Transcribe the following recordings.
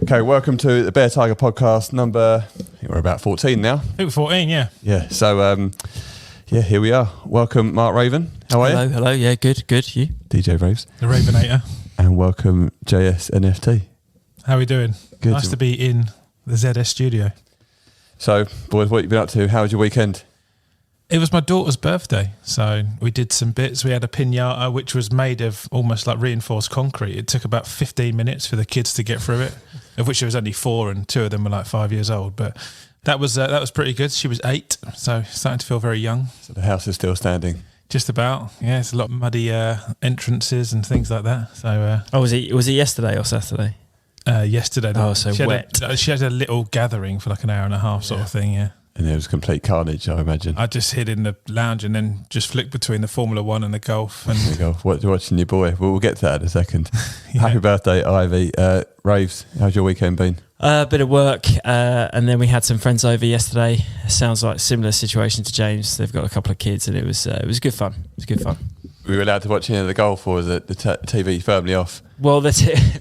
Okay, welcome to the Bear Tiger podcast number, I think we're about 14 now. I think we're 14, yeah. Yeah, so, here we are. Welcome, Mark Raven. How are you? Hello, yeah, good, you? DJ Raves. The Ravenator. And welcome, JS NFT. How are we doing? Good. Nice to be in the ZS studio. So, boys, what have you been up to? How was your weekend? It was my daughter's birthday, so we did some bits. We had a piñata, which was made of almost like reinforced concrete. It took about 15 minutes for the kids to get through it, of which there was only 4 and 2 of them were like 5 years old. But that was pretty good. She was 8, so starting to feel very young. So the house is still standing? Just about, yeah. It's a lot of muddy entrances and things like that. So, was it yesterday or Saturday? Yesterday. Oh, so wet. She had a little gathering for like an hour and a half sort of thing, yeah. And there was complete carnage, I imagine. I just hid in the lounge and then just flicked between the Formula One and the golf. And there you go. Watching your boy. We'll get to that in a second. Yeah. Happy birthday, Ivy. Raves, how's your weekend been? A bit of work, and then we had some friends over yesterday. Sounds like a similar situation to James. They've got a couple of kids, and it was good fun. It was good fun. Were you allowed to watch any of the golf, or was it the TV firmly off? Well,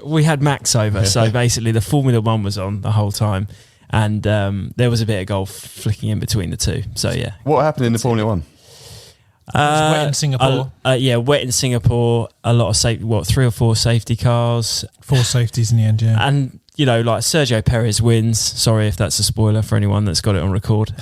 we had Max over, so basically the Formula One was on the whole time. And there was a bit of golf flicking in between the two. So, yeah. What happened in the Formula One? It was wet in Singapore. Wet in Singapore. A lot of 3 or 4 safety cars. 4 safeties in the end, yeah. And, you know, like Sergio Perez wins. Sorry if that's a spoiler for anyone that's got it on record.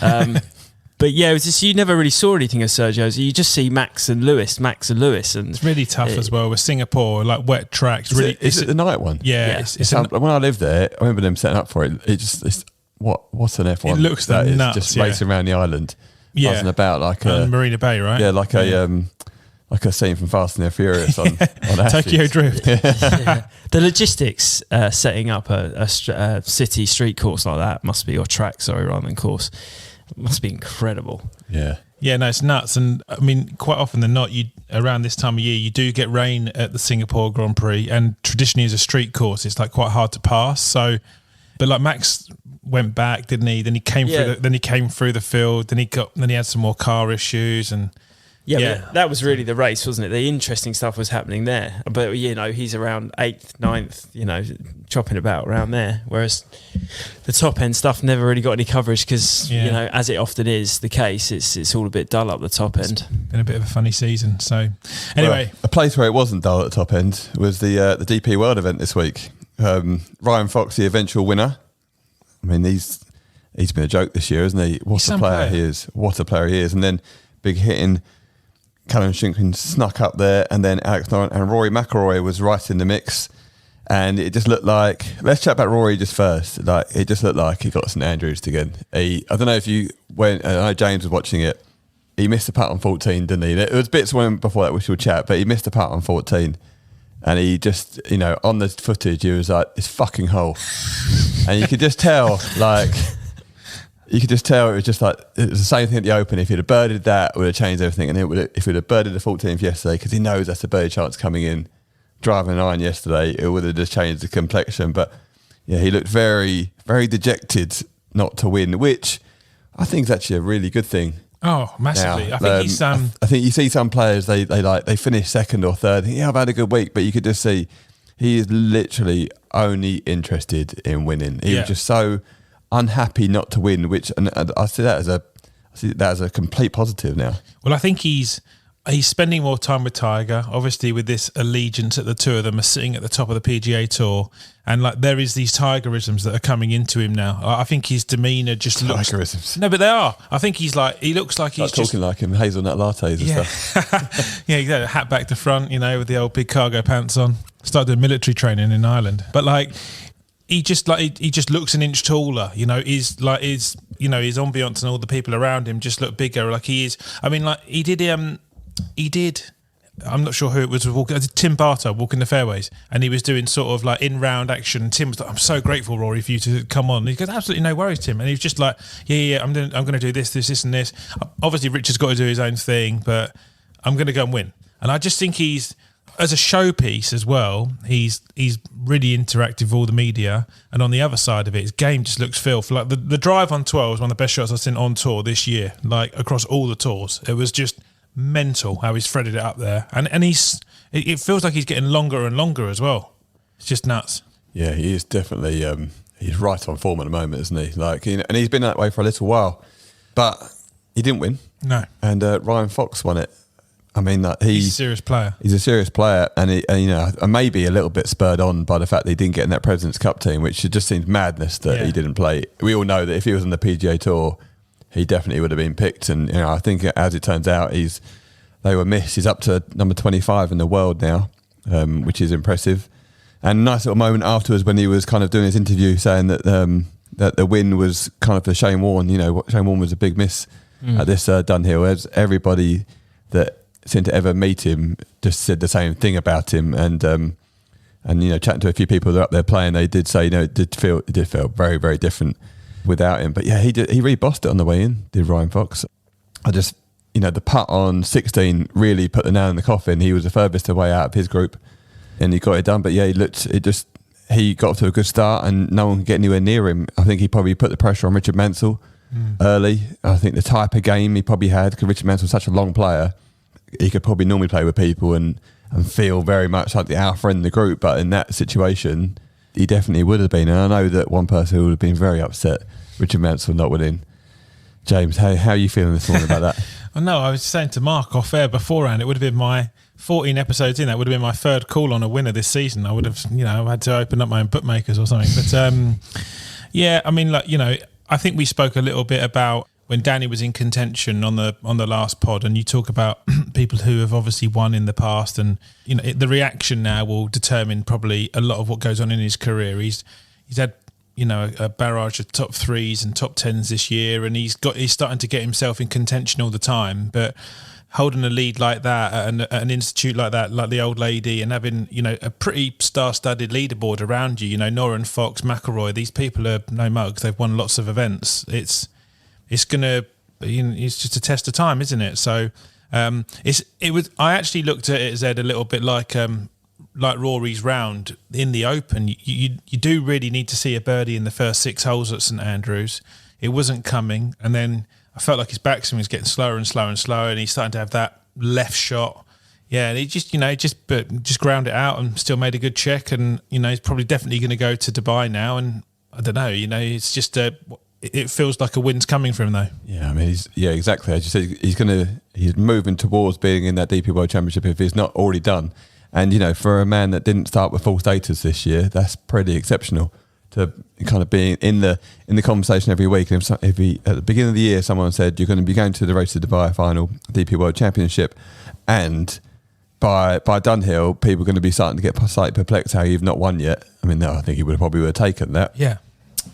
But yeah, it was just, you never really saw anything of Sergio's. You just see Max and Lewis. And it's really tough as well with Singapore, like wet tracks. Is it the night one? Yeah. When I lived there, I remember them setting up for it. What's an F1? It looks that nuts. Just racing around the island. Yeah. Buzzing about like a Marina Bay, right? Yeah, like a scene from Fast and the Furious on Tokyo Drift. Yeah. The logistics setting up a city street course like that must be, or track, sorry, rather than course, must be incredible. Yeah. Yeah, no, it's nuts. And I mean, quite often than not, around this time of year, you do get rain at the Singapore Grand Prix, and traditionally as a street course, it's like quite hard to pass. So, but like Max went back, didn't he? Then he came through. Then he came through the field. Then he had some more car issues, and but that was really the race, wasn't it? The interesting stuff was happening there. But you know, he's around 8th, 9th, you know, chopping about around there. Whereas the top end stuff never really got any coverage because you know, as it often is the case, it's all a bit dull up the top end. It's been a bit of a funny season. So anyway, a place where it wasn't dull at the top end was the DP World event this week. Ryan Fox, the eventual winner. I mean, he's been a joke this year, isn't he? What a player he is. What a player he is. And then big hitting. Callum Shinkton snuck up there, and then Alex Noren and Rory McIlroy was right in the mix. And it just looked like, let's chat about Rory just first. Like, it just looked like he got St Andrews again. I don't know if you went, I know James was watching it. He missed a putt on 14, didn't he? There was bits when before that we should chat, but he missed a putt on 14. And he just, you know, on the footage, he was like, this fucking hole. And you could just tell, like, it was just like, it was the same thing at the Open. If he'd have birdied that, it would have changed everything. And if he'd have birdied the 14th yesterday, because he knows that's a birdie chance coming in, driving an iron yesterday, it would have just changed the complexion. But yeah, he looked very, very dejected not to win, which I think is actually a really good thing. Oh, massively. Now, I think he's I think you see some players, they finish second or third. Yeah, I've had a good week, but you could just see he is literally only interested in winning. He was just so unhappy not to win, and I see that as a complete positive now. Well, I think he's spending more time with Tiger, obviously with this allegiance that the two of them are sitting at the top of the PGA Tour, and like there is these Tigerisms that are coming into him now. I think his demeanour just looks... Tigerisms? No, but they are. I think he looks like he's talking like him, hazelnut lattes and stuff. Yeah, exactly. Hat back to front, you know, with the old big cargo pants on. Started doing military training in Ireland, but like... He just looks an inch taller, you know. His ambience and all the people around him just look bigger. Like he is. I mean, like he did. I'm not sure who it was. Tim Barter walking the fairways, and he was doing sort of like in round action. Tim was like, "I'm so grateful, Rory, for you to come on." And he goes, "Absolutely no worries, Tim." And he was just like, "Yeah, I'm going to do this, and this." Obviously, Richard's got to do his own thing, but I'm going to go and win. And I just think he's, as a showpiece as well, he's really interactive with all the media, and on the other side of it, his game just looks filth. Like the drive on 12 was one of the best shots I've seen on tour this year, like across all the tours. It was just mental how he's threaded it up there, and it feels like he's getting longer and longer as well. It's just nuts. Yeah, he is definitely. He's right on form at the moment, isn't he? Like, and he's been that way for a little while, but he didn't win. No. And Ryan Fox won it. I mean, he's a serious player. He's a serious player, and maybe a little bit spurred on by the fact that he didn't get in that President's Cup team, which just seems madness that he didn't play. We all know that if he was on the PGA Tour, he definitely would have been picked. And I think as it turns out, they were missed. He's up to number 25 in the world now, which is impressive. And a nice little moment afterwards when he was kind of doing his interview, saying that that the win was kind of for Shane Warne. Shane Warne was a big miss at this Dunhill. As everybody that seemed to ever meet him just said the same thing about him, and chatting to a few people that are up there playing, they did say it did feel very, very different without him. But yeah, he really bossed it on the way in, did Ryan Fox. The putt on 16 really put the nail in the coffin. He was the furthest away out of his group, and he got it done. But yeah, he got off to a good start, and no one could get anywhere near him. I think he probably put the pressure on Richard Mansell early. I think the type of game he probably had, because Richard Mansell's such a long player, he could probably normally play with people and feel very much like the alpha in the group. But in that situation, he definitely would have been. And I know that one person who would have been very upset, Richard Mansell not winning. James, how are you feeling this morning about that? No, I was saying to Mark off air beforehand, it would have been my 14 episodes in. That would have been my third call on a winner this season. I would have, had to open up my own bookmakers or something. But I think we spoke a little bit about when Danny was in contention on the last pod, and you talk about people who have obviously won in the past, and the reaction now will determine probably a lot of what goes on in his career. He's had a barrage of top threes and top tens this year, and he's starting to get himself in contention all the time. But holding a lead like that at an institute like that, like the Old Lady, and having a pretty star-studded leaderboard around you, Noren, Fox, McIlroy, these people are no mugs. They've won lots of events. It's just a test of time, isn't it? So I actually looked at it, Zed, a little bit like Rory's round in the Open. You do really need to see a birdie in the first 6 holes at St Andrews. It wasn't coming, and then I felt like his backswing was getting slower and slower and slower, and he's starting to have that left shot. Yeah, and he just ground it out and still made a good check, and he's probably definitely going to go to Dubai now. And I don't know, it's just it feels like a win's coming for him though. Yeah, I mean, exactly. As you said, he's moving towards being in that DP World Championship if he's not already done. And for a man that didn't start with full status this year, that's pretty exceptional to kind of being in the conversation every week. And if at the beginning of the year someone said you're going to be going to the Race to Dubai final, DP World Championship, and by Dunhill, people are going to be starting to get slightly perplexed how you've not won yet. I mean, no, I think he would have taken that. Yeah.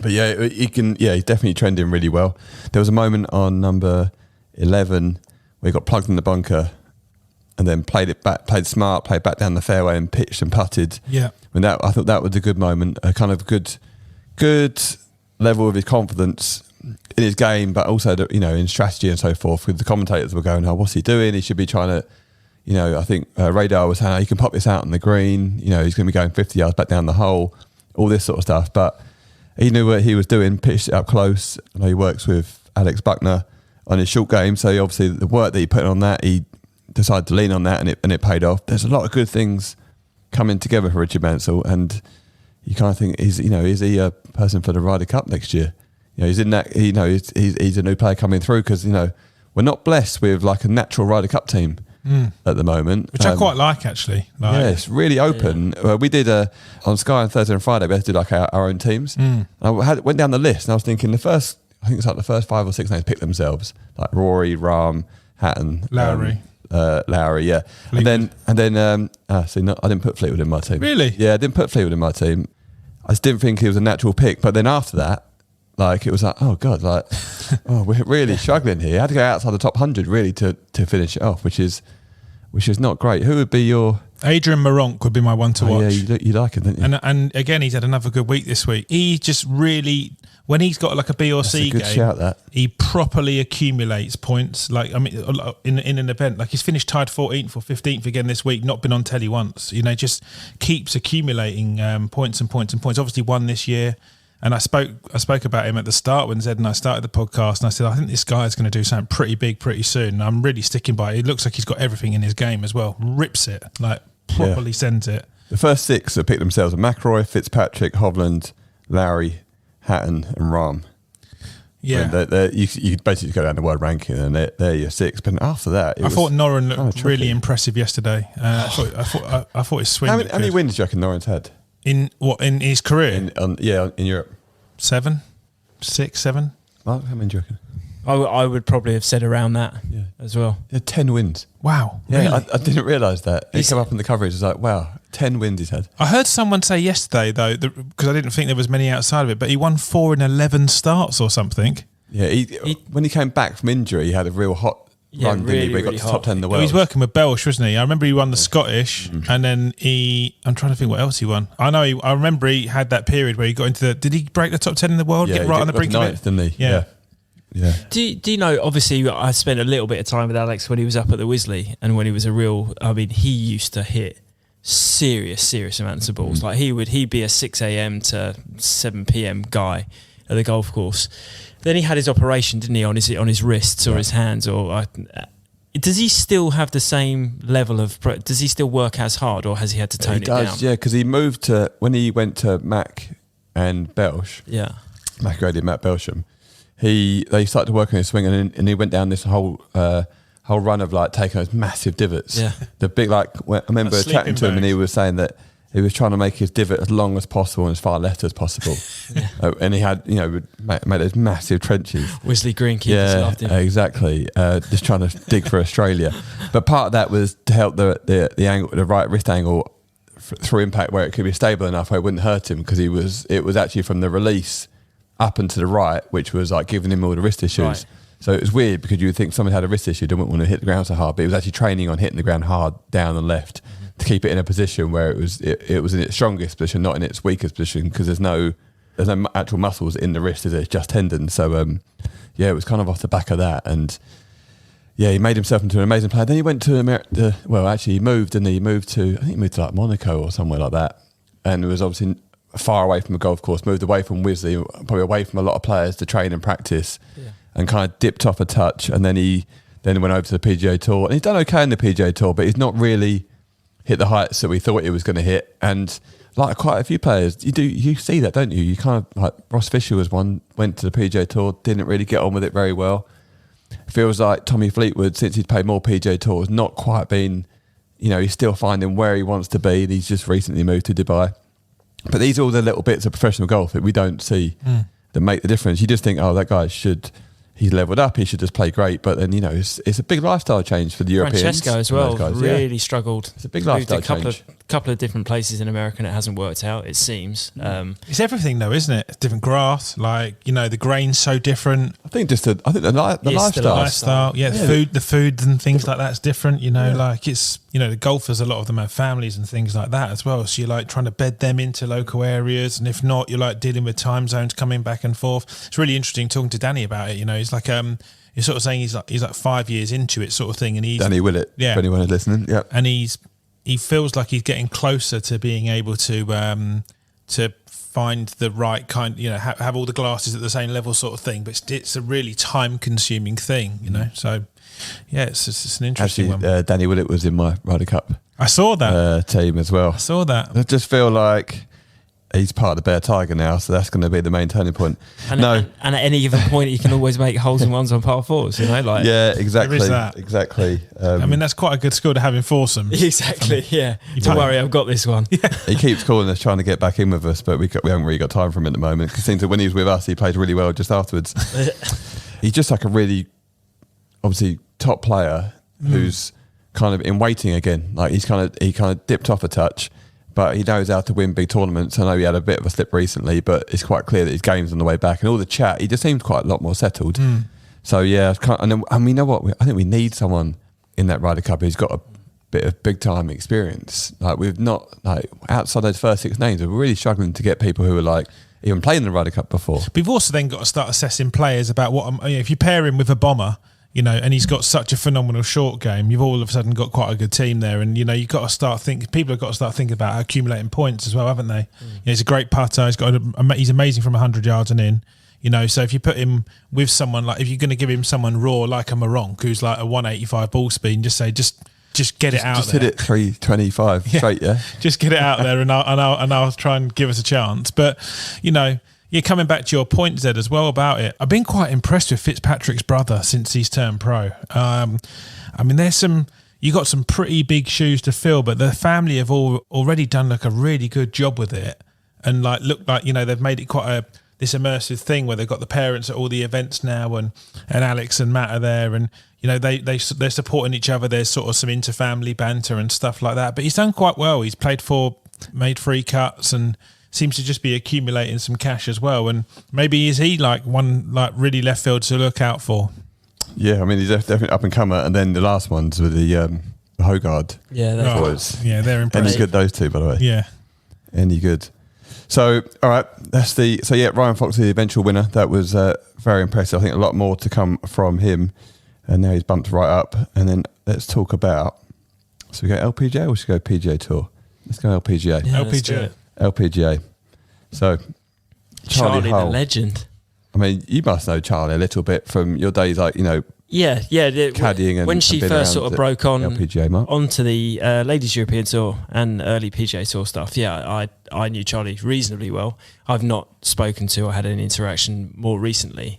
But yeah, he's definitely trending really well. There was a moment on number 11 where he got plugged in the bunker and then played smart, played back down the fairway and pitched and putted. Yeah. I thought that was a good moment, a kind of good level of his confidence in his game, but also in strategy and so forth. With the commentators were going, "Oh, what's he doing? He should be trying to," I think Radar was saying, "He can pop this out on the green. He's going to be going 50 yards back down the hole, all this sort of stuff." But he knew what he was doing, pitched it up close. I know he works with Alex Buckner on his short game, so obviously the work that he put on that, he decided to lean on that, and it paid off. There's a lot of good things coming together for Richard Mansell, and you kind of think, is he a person for the Ryder Cup next year? He's in that. He's a new player coming through, because we're not blessed with like a natural Ryder Cup team at the moment, which I quite like actually. Yeah, it's really open. Yeah. We did on Sky on Thursday and Friday. We had to do like our own teams. I went down the list, and I was thinking the first 5 or 6 names picked themselves, like Rory, Rahm, Hatton, Lowry, yeah. Fleetwood. And then I didn't put Fleetwood in my team. Really? Yeah, I didn't put Fleetwood in my team. I just didn't think he was a natural pick. But then after that, it was like, oh God, we're really struggling here. I had to go outside the top 100 really to finish it off, which is not great. Who would be your... Adrian Maronk would be my one to watch. Yeah, you like him, don't you? And again, he's had another good week this week. He just really, when he's got like a B or C game, shout, that. He properly accumulates points. Like, I mean, in an event, like he's finished tied 14th or 15th again this week, not been on telly once. Just keeps accumulating points and points and points. Obviously won this year. And I spoke about him at the start when Zed and I started the podcast, and I said, I think this guy is going to do something pretty big pretty soon. And I'm really sticking by it. It looks like he's got everything in his game as well. Rips it, like properly sends it. The first 6 that picked themselves are McIlroy, Fitzpatrick, Hovland, Lowry, Hatton and Rahm. Yeah. You basically go down the world ranking and they're your 6. But after that... I thought Noren looked really impressive yesterday. I thought his swing... How many wins do you reckon Noren's had? In his career? In Europe. 7? 6, 7? Mark, how many do you reckon? I would probably have said around that as well. Yeah, 10 wins. Wow. Yeah, really? I didn't realise that. He came up in the coverage. It was like, wow, 10 wins he's had. I heard someone say yesterday, though, because I didn't think there was many outside of it, but he won 4 in 11 starts or something. Yeah, when he came back from injury, he had a real hot run, didn't he? Where he got to top 10 in the world. He was working with Belsh, wasn't he? I remember he won the Scottish, and then I'm trying to think what else he won. I remember he had that period where he got into did he break the top 10 in the world? Yeah, get right on the brink of it? Didn't he? Yeah. Do you know, obviously I spent a little bit of time with Alex when he was up at the Wisley and when he was he used to hit serious amounts of balls. Like he'd be a 6 a.m. to 7 p.m. guy at the golf course. Then he had his operation, didn't he, on his wrists or his hands? Does he still have the same level of... Does he still work as hard or has he had to tone it down? He does, yeah, because he moved to... When he went to Mac and Belsh, Mac Grady and Matt Belsham, they started to work on his swing and he went down this whole run of like taking those massive divots. Yeah. The big I remember chatting to him and he was saying that he was trying to make his divot as long as possible and as far left as possible. And he had, made those massive trenches. Wisley greenkeepers loved him. Exactly. Just trying to dig for Australia. But part of that was to help the angle, the right wrist angle through impact where it could be stable enough where it wouldn't hurt him because it was actually from the release up and to the right, which was like giving him all the wrist issues. Right. So it was weird because you would think someone had a wrist issue, didn't want to hit the ground so hard, but it was actually training on hitting the ground hard down and left to keep it in a position where it was in its strongest position, not in its weakest position, because there's no actual muscles in the wrist, it's just tendons. So it was kind of off the back of that, and he made himself into an amazing player. Then he went to he moved to like Monaco or somewhere like that, and it was obviously far away from the golf course, moved away from Wisley, probably away from a lot of players to train and practice, and kind of dipped off a touch, and then he went over to the PGA Tour, and he's done okay in the PGA Tour, but he's not really hit the heights that we thought he was going to hit. And like quite a few players, you see that, don't you? You kind of like Ross Fisher was one, went to the PGA Tour, didn't really get on with it very well. It feels like Tommy Fleetwood, since he's played more PGA Tours, not quite been, he's still finding where he wants to be. He's just recently moved to Dubai. But these are all the little bits of professional golf that we don't see that make the difference. You just think, that guy he's leveled up, he should just play great. But then, it's a big lifestyle change for the Europeans. Francesco as well, really struggled. It's a big lifestyle change. Couple of different places in America and it hasn't worked out, it seems. It's everything though, isn't it? Different grass, the grain's so different. I think the lifestyle. The food and things like that's different, the golfers, a lot of them have families and things like that as well. So you're like trying to bed them into local areas, and if not, you're like dealing with time zones coming back and forth. It's really interesting talking to Danny about it. He's like you're sort of saying he's like 5 years into it, sort of thing. And he's Danny Willett, for anyone who's listening. Yeah, and he feels like he's getting closer to being able to find the right kind, have all the glasses at the same level, sort of thing. But it's a really time-consuming thing, So, it's an interesting one. Danny Willett was in my Ryder Cup. I saw that team as well. I saw that. I just feel like he's part of the Bear Tiger now, so that's going to be the main turning point. And at any given point, you can always make holes in ones on par fours, Yeah, exactly. There is that. Exactly. That's quite a good skill to have in foursomes. Exactly, yeah. Don't worry, I've got this one. He keeps calling us, trying to get back in with us, but we haven't really got time for him at the moment, because it seems that when he was with us, he played really well just afterwards. He's just like a really, obviously, top player who's kind of in waiting again. Like he kind of dipped off a touch, but he knows how to win big tournaments. I know he had a bit of a slip recently, but it's quite clear that his game's on the way back. And all the chat, he just seems quite a lot more settled. So yeah, and we know what, I think we need someone in that Ryder Cup who's got a bit of big time experience. Like we've not, outside those first 6 names, we're really struggling to get people who are even playing the Ryder Cup before. We've also then got to start assessing players about if you pair him with a bomber, and he's got such a phenomenal short game, you've all of a sudden got quite a good team there. And, you've got to start people have got to start thinking about accumulating points as well, haven't they? He's a great putter. He's amazing from 100 yards and in, so if you put him with someone, if you're going to give him someone raw, like a Moronk, who's like a 185 ball speed, and just just get it out just there. Hit it 325 straight, yeah? Just get it out there and I'll try and give us a chance. But, you know, you're coming back to your point, Zed, as well about it. I've been quite impressed with Fitzpatrick's brother since he's turned pro. I mean, you got some pretty big shoes to fill, but the family have already done like a really good job with it. And like, look like, you know, they've made it quite this immersive thing where they've got the parents at all the events now, and Alex and Matt are there, and you know they're supporting each other. There's sort of some inter-family banter and stuff like that. But he's done quite well. He's made 3 cuts, and seems to just be accumulating some cash as well. And maybe is he like one like really left field to look out for? Yeah, I mean he's definitely up and comer. And then the last ones with the Hogard. Yeah, they're impressive. Any good those two, by the way? Yeah, any good. So, all right, Ryan Fox, the eventual winner. That was very impressive. I think a lot more to come from him. And now he's bumped right up. And then let's talk about, so we go LPGA or should we go PGA Tour? Let's go LPGA. Yeah, LPGA. So, Charley Hull, the legend. I mean, you must know Charley a little bit from your days, like, you know, caddying and when she first sort of broke on LPGA, Mark. onto the Ladies European Tour and early PGA Tour stuff. Yeah, I knew Charley reasonably well. I've not spoken to or had an interaction more recently,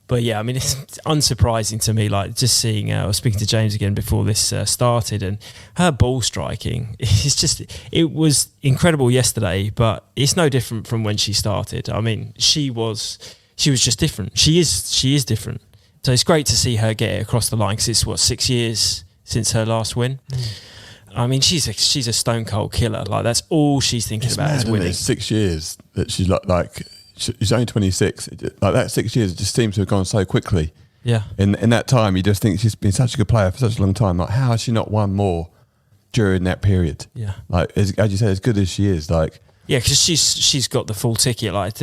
but yeah, I mean it's unsurprising to me. Like just seeing, I was speaking to James again before this started, and her ball striking it was incredible yesterday, but it's no different from when she started. I mean, she was just different. She is different. So it's great to see her get it across the line because it's 6 years since her last win. I mean, she's a stone cold killer. Like that's all she's thinking about is winning. It's 6 years that she's like she's only 26. Like that 6 years, it just seems to have gone so quickly. Yeah. In that time, you just think she's been such a good player for such a long time. Like how has she not won more during that period? Yeah. Like as you said, as good as she is, like yeah, because she's got the full ticket. Like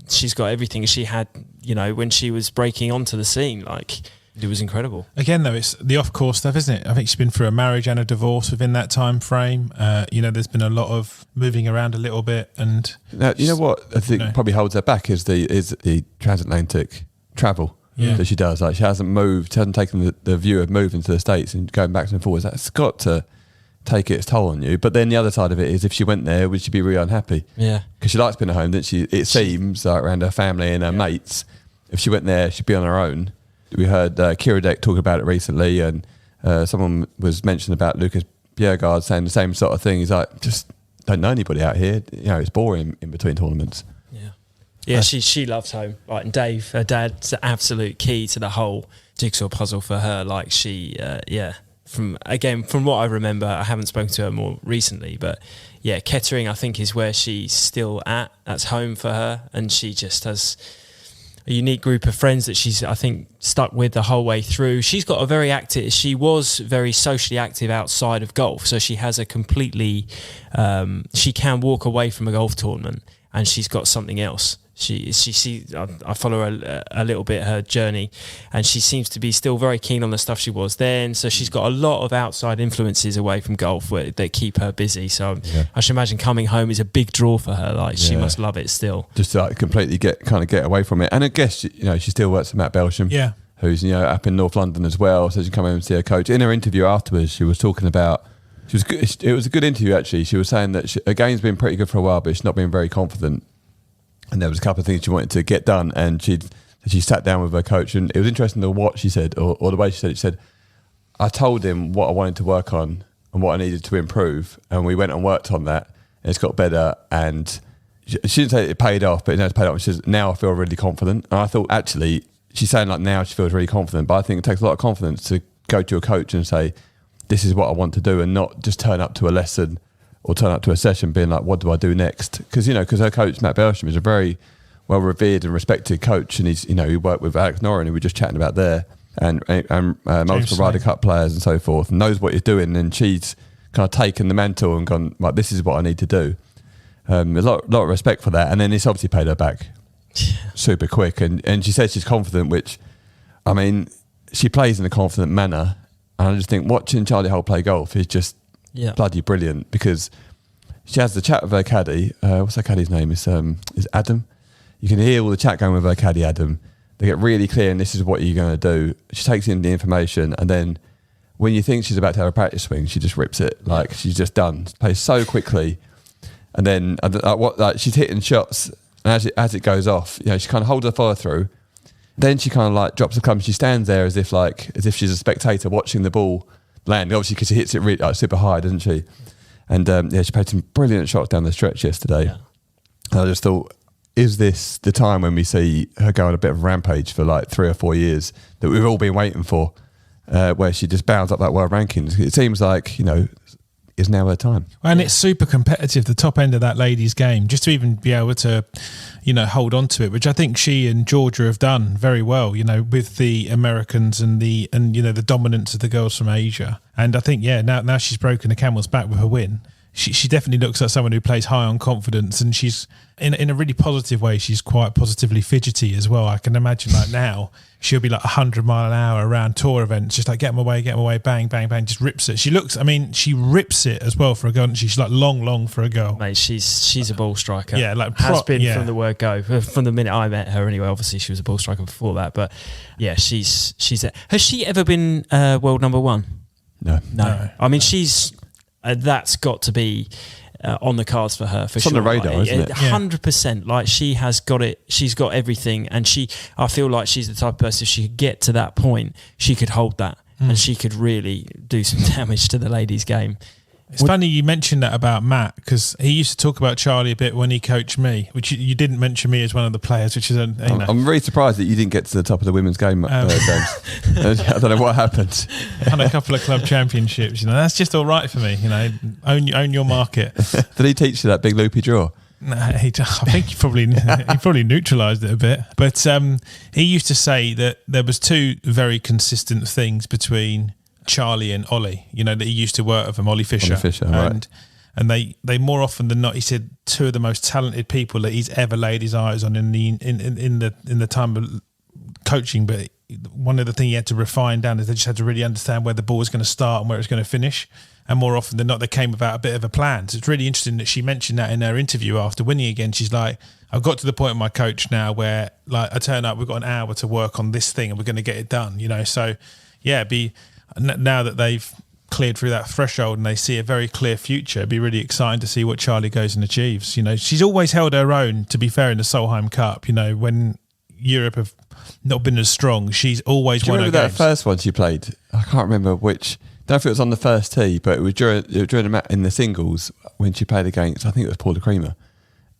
she's got everything she had. You know, when she was breaking onto the scene, like it was incredible. Again, though, it's the off-course stuff, isn't it? I think she's been through a marriage and a divorce within that time frame. You know, there's been a lot of moving around a little bit, and now, you know what I think probably holds her back is the transatlantic travel that she does. Like she hasn't moved, she hasn't taken the view of moving to the States and going back and forwards. That's got to take its toll on you. But then the other side of it is, if she went there, would she be really unhappy? Yeah, because she likes being at home, doesn't she? It seems like around her family and her mates. If she went there, she'd be on her own. We heard Kira Deck talk about it recently, and someone was mentioning about Lucas Bjerregaard saying the same sort of thing. He's like, just don't know anybody out here. You know, it's boring in between tournaments. Yeah, she loves home. Like, and Dave, her dad's the absolute key to the whole jigsaw puzzle for her. Like from what I remember, I haven't spoken to her more recently, but yeah, Kettering I think is where she's still at. That's home for her, and she just has a unique group of friends that she's, I think, stuck with the whole way through. She was very socially active outside of golf, so she has a completely, she can walk away from a golf tournament and she's got something else. I follow her a little bit, her journey, and she seems to be still very keen on the stuff she was then. So she's got a lot of outside influences away from golf that keep her busy. So I should imagine coming home is a big draw for her. Like she must love it still. Just to completely get away from it. And I guess she still works with Matt Belsham. Yeah. Who's up in North London as well. So she can come home and see her coach. In her interview afterwards, she was talking about. It was a good interview actually. She was saying that her game's been pretty good for a while, but she's not been very confident. And there was a couple of things she wanted to get done, and she sat down with her coach, and it was interesting to what she said, or the way she said it. She said, I told him what I wanted to work on and what I needed to improve, and we went and worked on that, and it's got better. And she didn't say it paid off, but it's paid off. She says, now I feel really confident. And I thought, actually, she's saying like now she feels really confident, but I think it takes a lot of confidence to go to a coach and say, this is what I want to do, and not just turn up to a lesson or turn up to a session being like, what do I do next? Because her coach, Matt Belsham, is a very well-revered and respected coach, and he worked with Alex Noren, who we were just chatting about there, and multiple Ryder Cup players and so forth, and knows what he's doing, and she's kind of taken the mantle and gone, like, this is what I need to do. There's a lot of respect for that, and then it's obviously paid her back super quick, and she says she's confident, which, I mean, she plays in a confident manner, and I just think watching Charley Hull play golf is just bloody brilliant, because she has the chat with her caddy. What's her caddy's name? Is Adam. You can hear all the chat going with her caddy, Adam. They get really clear, and this is what you're going to do. She takes in the information, and then when you think she's about to have a practice swing, she just rips it. Like she's just done. Plays so quickly, and then she's hitting shots, and as it goes off, she kind of holds her follow through. Then she kind of like drops the club. She stands there as if she's a spectator watching the ball land. Obviously, because she hits it really, super high, doesn't she? And she played some brilliant shots down the stretch yesterday. Yeah. And I just thought, is this the time when we see her go on a bit of a rampage for like 3 or 4 years that we've all been waiting for, where she just bounds up that world rankings? It seems like, is now her time. And it's super competitive, the top end of that ladies' game, just to even be able to, hold on to it, which I think she and Georgia have done very well, with the Americans and the dominance of the girls from Asia. And I think, now she's broken a camel's back with her win. She definitely looks like someone who plays high on confidence, and she's in a really positive way. She's quite positively fidgety as well. I can imagine like now she'll be like 100 mile an hour around tour events, just like get them away, bang, bang, bang, just rips it. She rips it as well for a girl. And she's like long for a girl. Mate, she's a ball striker. Yeah, like has been from the word go, from the minute I met her. Anyway, obviously she was a ball striker before that, but yeah, she's there. Has she ever been world number one? No. I mean, she's. That's got to be on the cards for her, for it's sure. On the radar, isn't it? 100%. Like she has got it. She's got everything, and I feel like she's the type of person. If she could get to that point, she could hold that, and she could really do some damage to the ladies' game. It's funny you mentioned that about Matt, because he used to talk about Charley a bit when he coached me, which you didn't mention me as one of the players, which is I'm really surprised that you didn't get to the top of the women's game, James. I don't know what happened. Won a couple of club championships. That's just all right for me. Own your market. Did he teach you that big loopy draw? No, I think he probably neutralised it a bit. But he used to say that there was 2 very consistent things between Charley and Ollie, that he used to work with them, Ollie Fisher. Right. And they more often than not, he said, 2 of the most talented people that he's ever laid his eyes on in the time of coaching. But one of the things he had to refine down is they just had to really understand where the ball was going to start and where it's going to finish. And more often than not, they came about a bit of a plan. So it's really interesting that she mentioned that in her interview after winning again. She's like, I've got to the point with my coach now where like I turn up, we've got an hour to work on this thing and we're going to get it done. So yeah, now that they've cleared through that threshold and they see a very clear future, it'd be really exciting to see what Charley goes and achieves. She's always held her own, to be fair, in the Solheim Cup. When Europe have not been as strong, she's always won her games. Do you remember that first one she played? I can't remember which. I don't know if it was on the first tee, but it was during the match in the singles when she played against, I think it was Paula Creamer,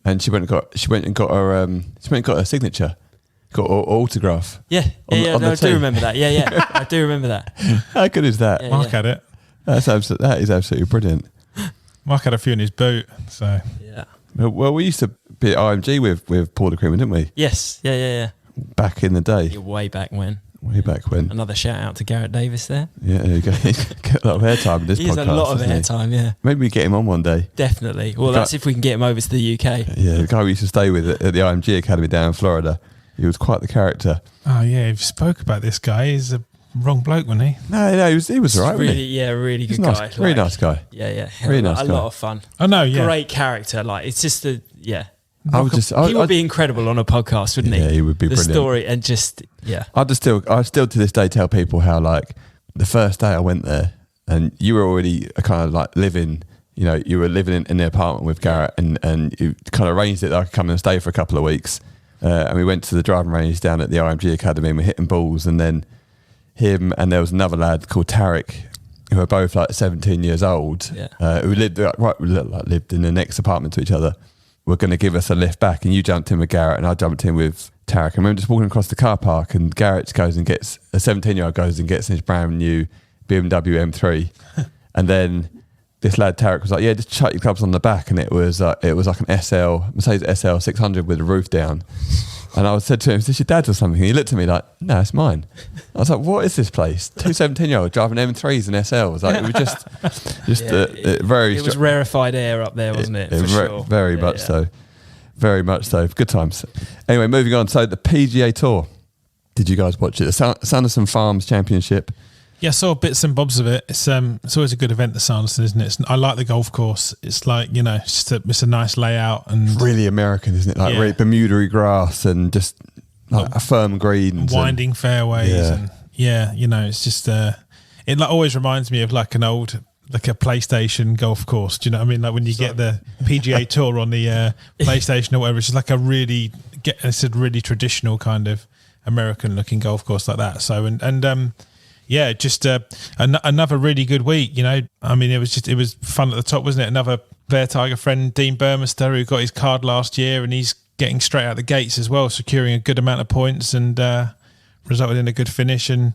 and she went and got her signature. Got an autograph. I do remember that. Yeah, I do remember that. How good is that? Mark had it. That is absolutely brilliant. Mark had a few in his boot. So yeah. Well, we used to be at IMG with Paula Creamer, didn't we? Yes. Yeah. Back in the day. Yeah, way back when. Another shout out to Garrett Davis there. Yeah, there you go. Get a lot of airtime in this podcast. He has a lot of airtime, yeah. Maybe we get him on one day. Definitely. Well, that's if we can get him over to the UK. Yeah, the guy we used to stay with at the IMG Academy down in Florida. He was quite the character. Oh yeah, you spoke about this guy. He's a wrong bloke, wasn't he? No, he was all right. Really, really good guy. Really nice guy. Yeah. Really nice guy. A lot of fun. Oh no, yeah. Great character. Like it's just he would be incredible on a podcast, wouldn't he? Yeah, he would be brilliant. The story and I still to this day tell people how like the first day I went there and you were already kind of like living. You were living in the apartment with Garrett and you kind of arranged it that I could come and stay for a couple of weeks. And we went to the driving range down at the IMG Academy and we're hitting balls, and then him and there was another lad called Tarek who were both like 17 years old, who lived in the next apartment to each other, were going to give us a lift back, and you jumped in with Garrett and I jumped in with Tarek. I remember just walking across the car park and Garrett goes and gets, a 17-year-old goes and gets his brand new BMW M3 and then this lad Tarek was like, yeah, just chuck your clubs on the back, and it was like an Mercedes SL 600 with the roof down. And I said to him, is this your dad's or something? And he looked at me like, no, it's mine. I was like, what is this place? 2 17-year-olds driving M3s and SLs. Like, it was just very... It was rarefied air up there, wasn't it? For sure. Very much so. Very much so. Good times. Anyway, moving on. So the PGA Tour. Did you guys watch it? The Sanderson Farms Championship. Yeah, I saw bits and bobs of it. It's always a good event, the Sanderson, isn't it? I like the golf course. It's like, it's a nice layout. And really American, isn't it? Like really Bermuda grass and just like a firm greens. Winding fairways. And it's just... it like always reminds me of like an old, like a PlayStation golf course. Do you know what I mean? Like when you get the PGA Tour on the PlayStation or whatever, it's just like it's a really traditional kind of American looking golf course like that. So yeah, just another really good week. You know, I mean, it was fun at the top, wasn't it? Another Bear Tiger friend, Dean Burmester, who got his card last year, and he's getting straight out the gates as well, securing a good amount of points and resulted in a good finish. And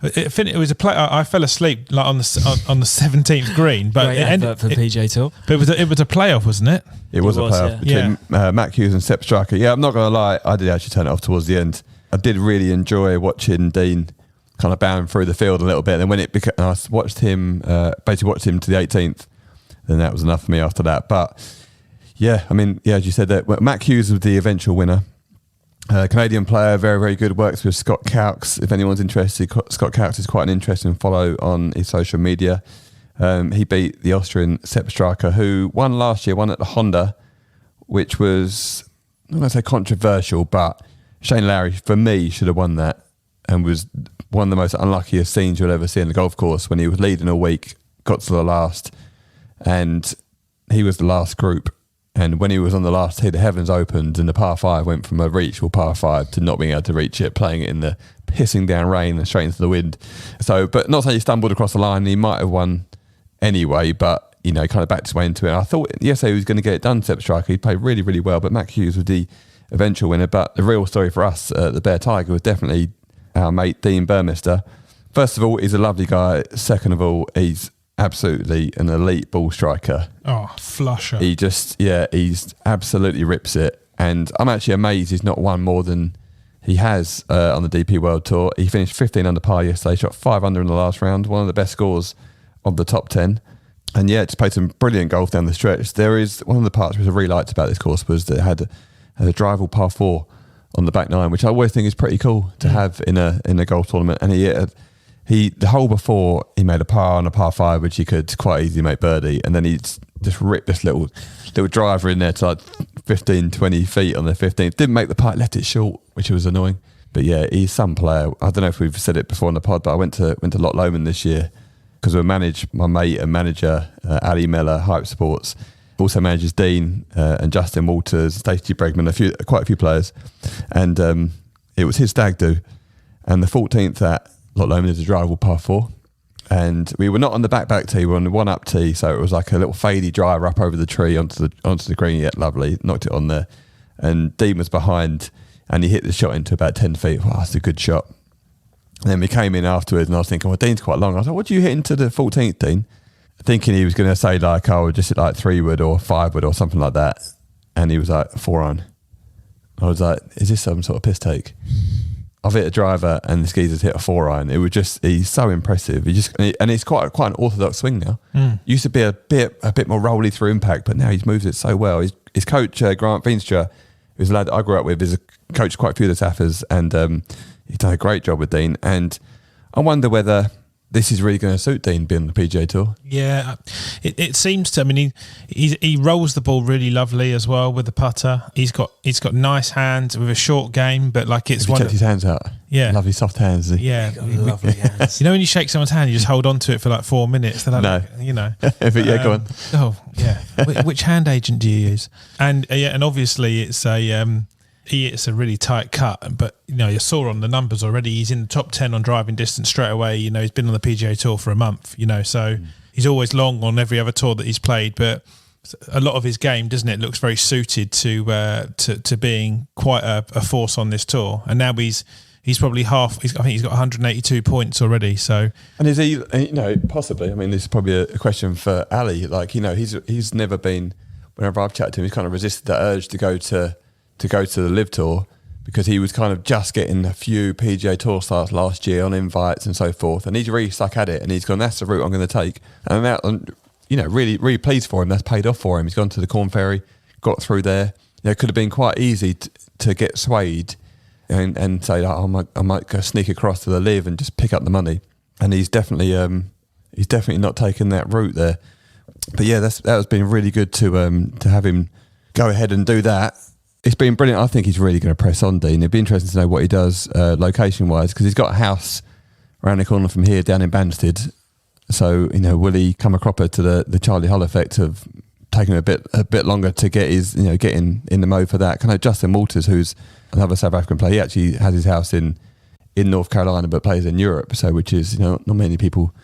it was a play. I fell asleep like on the 17th green, but it ended for PGA Tour. But it was a playoff, wasn't it? It was a playoff between Matt Hughes and Sepp Striker. Yeah, I'm not going to lie, I did actually turn it off towards the end. I did really enjoy watching Dean kind of bowing through the field a little bit. And then when I watched him, basically watched him to the 18th, then that was enough for me after that. But yeah, I mean, yeah, as you said, that Matt Hughes was the eventual winner. Canadian player, very, very good, works with Scott Cowks. If anyone's interested, Scott Cowks is quite an interesting follow on his social media. He beat the Austrian Sepp Striker, who won last year, won at the Honda, which was, I'm not going to say controversial, but Shane Lowry, for me, should have won that and was one of the most unluckiest scenes you'll ever see in the golf course when he was leading all week, got to the last, and he was the last group. And when he was on the last tee, the heavens opened and the par 5 went from a reachable par 5 to not being able to reach it, playing it in the pissing down rain and straight into the wind. So, but not saying he stumbled across the line, he might have won anyway, but, you know, kind of backed his way into it. I thought yesterday he was going to get it done, Sepp Striker. He played really, really well, but Matt Hughes was the eventual winner. But the real story for us, the Bear Tiger, was definitely our mate Dean Burmester. First of all, he's a lovely guy. Second of all, he's absolutely an elite ball striker. Oh, flusher. He's absolutely rips it. And I'm actually amazed he's not won more than he has on the DP World Tour. He finished 15 under par yesterday, shot 5 under in the last round, one of the best scores of the top 10. And yeah, just played some brilliant golf down the stretch. There is one of the parts which I really liked about this course was that it had a drivable par 4 on the back 9, which I always think is pretty cool to have in a golf tournament. And he the hole before, he made a par on a par 5, which he could quite easily make birdie, and then he just ripped this little driver in there to like 15, 20 feet on the 15th. Didn't make the putt, left it short, which was annoying. But yeah, he's some player. I don't know if we've said it before on the pod, but I went to Loch Lomond this year because we managed my mate and manager, Ali Miller, Hype Sports, also manages Dean and Justin Walters, Stacey Bregman, quite a few players. And it was his stag do. And the 14th at Loch Lomond is a drivable par 4. And we were not on the back tee, we were on the one up tee, so it was like a little fadey driver up over the tree onto the green. Yeah, lovely, knocked it on there. And Dean was behind, and he hit the shot into about 10 feet. Wow, that's a good shot. And then we came in afterwards, and I was thinking, well, Dean's quite long. I was like, what do you hit into the 14th, Dean? Thinking he was going to say like, oh, just hit like 3-wood or 5-wood or something like that. And he was like, 4-iron. I was like, is this some sort of piss take? I've hit a driver and the geezer's hit a 4-iron. It was just, he's so impressive. And it's quite an orthodox swing now. Used to be a bit more rolly through impact, but now he moves it so well. His coach, Grant Veenstra, who's a lad that I grew up with, is a coach quite a few of the Saffers, and he's done a great job with Dean. And I wonder whether this is really going to suit Dean being on the PGA Tour. Yeah, it seems to. I mean, he rolls the ball really lovely as well with the putter. He's got nice hands with a short game, but like it's one. Checked his hands out. Yeah, lovely soft hands. Yeah, lovely hands. You know when you shake someone's hand, you just hold on to it for like 4 minutes. Like, no, you know. But yeah, go on. Oh yeah, which hand agent do you use? And and obviously it's a really tight cut, but you know, you saw on the numbers already, he's in the top 10 on driving distance straight away. You know, he's been on the PGA Tour for a month, you know, so he's always long on every other tour that he's played, but a lot of his game, doesn't it, looks very suited to being quite a force on this tour. And now he's probably I think he's got 182 points already. So, and is he, you know, possibly, I mean, this is probably a question for Ali, like, you know, he's never been, whenever I've chatted to him, he's kind of resisted that urge to go to the Live Tour, because he was kind of just getting a few PGA Tour starts last year on invites and so forth, and he's really stuck at it, and he's gone, that's the route I'm going to take. And now, you know, really, really pleased for him. That's paid off for him. He's gone to the Corn Ferry, got through there. You know, it could have been quite easy to get swayed and say, oh, I might go sneak across to the Live and just pick up the money. And he's definitely not taken that route there. But yeah, that has been really good to have him go ahead and do that. It's been brilliant. I think he's really going to press on, Dean. It'd be interesting to know what he does location-wise, because he's got a house around the corner from here down in Banstead. So, will he come a cropper to the Charley Hull effect of taking a bit longer to get his, getting in the mode for that? Kind of Justin Walters, who's another South African player, he actually has his house in North Carolina but plays in Europe, so which is, not many people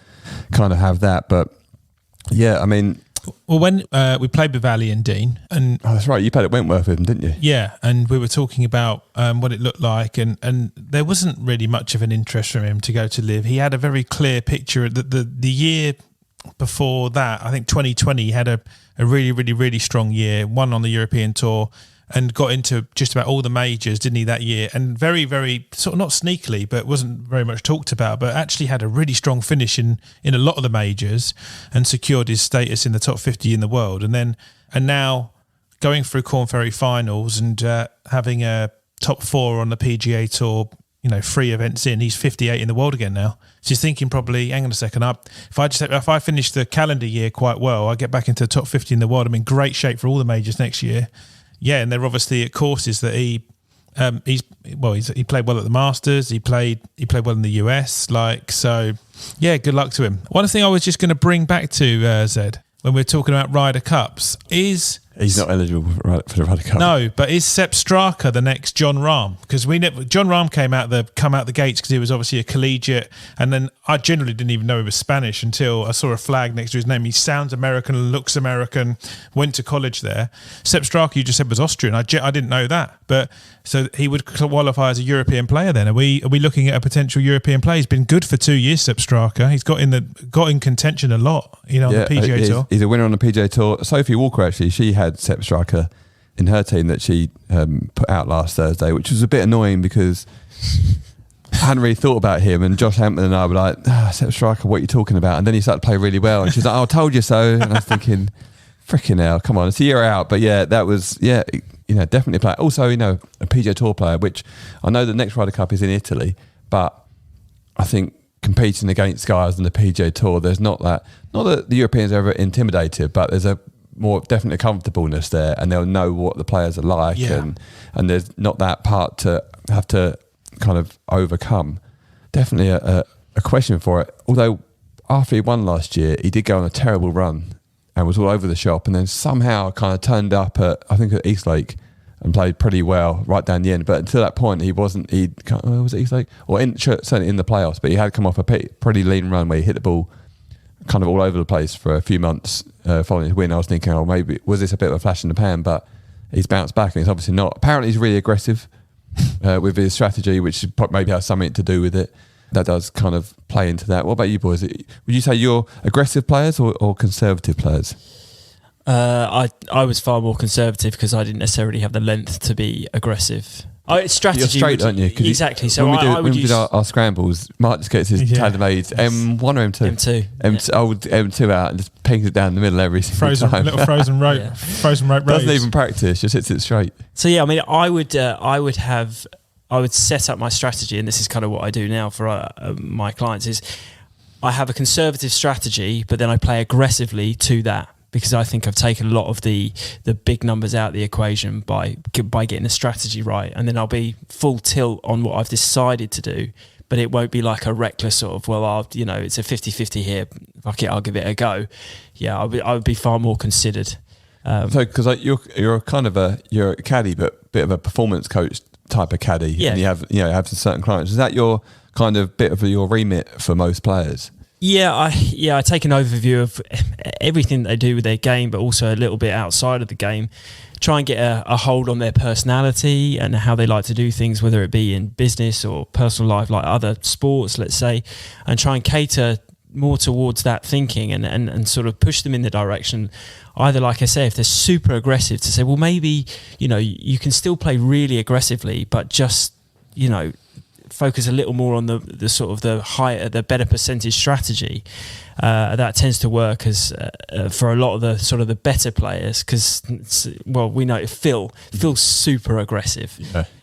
kind of have that. But yeah, I mean, well, when we played with Valley and Dean, and that's right, you played at Wentworth with him, didn't you? Yeah, and we were talking about what it looked like, and there wasn't really much of an interest from him to go to live. He had a very clear picture. The year before that, I think 2020, he had a really, really, really strong year, won on the European Tour, and got into just about all the majors, didn't he, that year? And very, very, sort of not sneakily, but wasn't very much talked about, but actually had a really strong finish in a lot of the majors and secured his status in the top 50 in the world. And now going through Corn Ferry finals and having a top 4 on the PGA Tour, 3 events in, he's 58 in the world again now. So he's thinking probably, hang on a second, if I finish the calendar year quite well, I get back into the top 50 in the world, I'm in great shape for all the majors next year. Yeah, and they're obviously at courses that he played well at the Masters. He played well in the US. So yeah, good luck to him. One thing I was just going to bring back to Zed when we're talking about Ryder Cups is he's not eligible for the Ryder Cup. No, but is Sepp Straka the next John Rahm? Because John Rahm came out the gates because he was obviously a collegiate, and then I generally didn't even know he was Spanish until I saw a flag next to his name. He sounds American, looks American, went to college there. Sepp Straka, you just said, was Austrian. I didn't know that, but so he would qualify as a European player. Then are we looking at a potential European player? He's been good for 2 years, Sepp Straka. He's got in contention a lot, on the PGA Tour. He's a winner on the PGA Tour. Sophie Walker, actually, she had Sepp Straka in her team that she put out last Thursday, which was a bit annoying because I hadn't really thought about him, and Josh Hampton and I were like, Sepp Straka, what are you talking about? And then he started to play really well, and she's like, I told you so. And I was thinking, freaking hell, come on, it's a year out. But yeah, that was, definitely a player. Also, a PGA Tour player, which I know the next Ryder Cup is in Italy, but I think competing against guys on the PGA Tour, there's not that the Europeans are ever intimidated, but there's a more definitely comfortableness there, and they'll know what the players are like, and there's not that part to have to kind of overcome. Definitely a question for it. Although after he won last year, he did go on a terrible run and was all over the shop, and then somehow kind of turned up at Eastlake and played pretty well right down the end. But until that point, was it Eastlake? Or certainly in the playoffs, but he had come off a pretty lean run where he hit the ball kind of all over the place for a few months following his win. I was thinking, maybe was this a bit of a flash in the pan, but he's bounced back, and he's obviously not. Apparently he's really aggressive with his strategy, which maybe has something to do with it. That does kind of play into that. What about you boys? Would you say you're aggressive players or conservative players? I was far more conservative because I didn't necessarily have the length to be aggressive. It's strategy. You're straight, aren't you? Exactly. So when we do our scrambles, Mark just gets his tailor-made M1 or M2? M2. M2 out and just pings it down the middle every single time. Little frozen rope. Frozen rope race. Doesn't even practice, just hits it straight. So yeah, I mean, I would set up my strategy, and this is kind of what I do now for my clients, is I have a conservative strategy, but then I play aggressively to that, because I think I've taken a lot of the big numbers out of the equation by getting the strategy right, and then I'll be full tilt on what I've decided to do, but it won't be like a reckless sort of, it's a 50-50 here, fuck it, I'll give it a go. Yeah, I would be far more considered. So because you're kind of you're a caddy, but bit of a performance coach type of caddy, and you have certain clients. Is that your kind of bit of your remit for most players? Yeah, I take an overview of everything they do with their game, but also a little bit outside of the game. Try and get a hold on their personality and how they like to do things, whether it be in business or personal life, like other sports, let's say, and try and cater more towards that thinking and sort of push them in the direction. Either, like I say, if they're super aggressive, to say, well, maybe, you can still play really aggressively, but just, focus a little more on the sort of the better percentage strategy. That tends to work as for a lot of the sort of the better players, because we know Phil's super aggressive.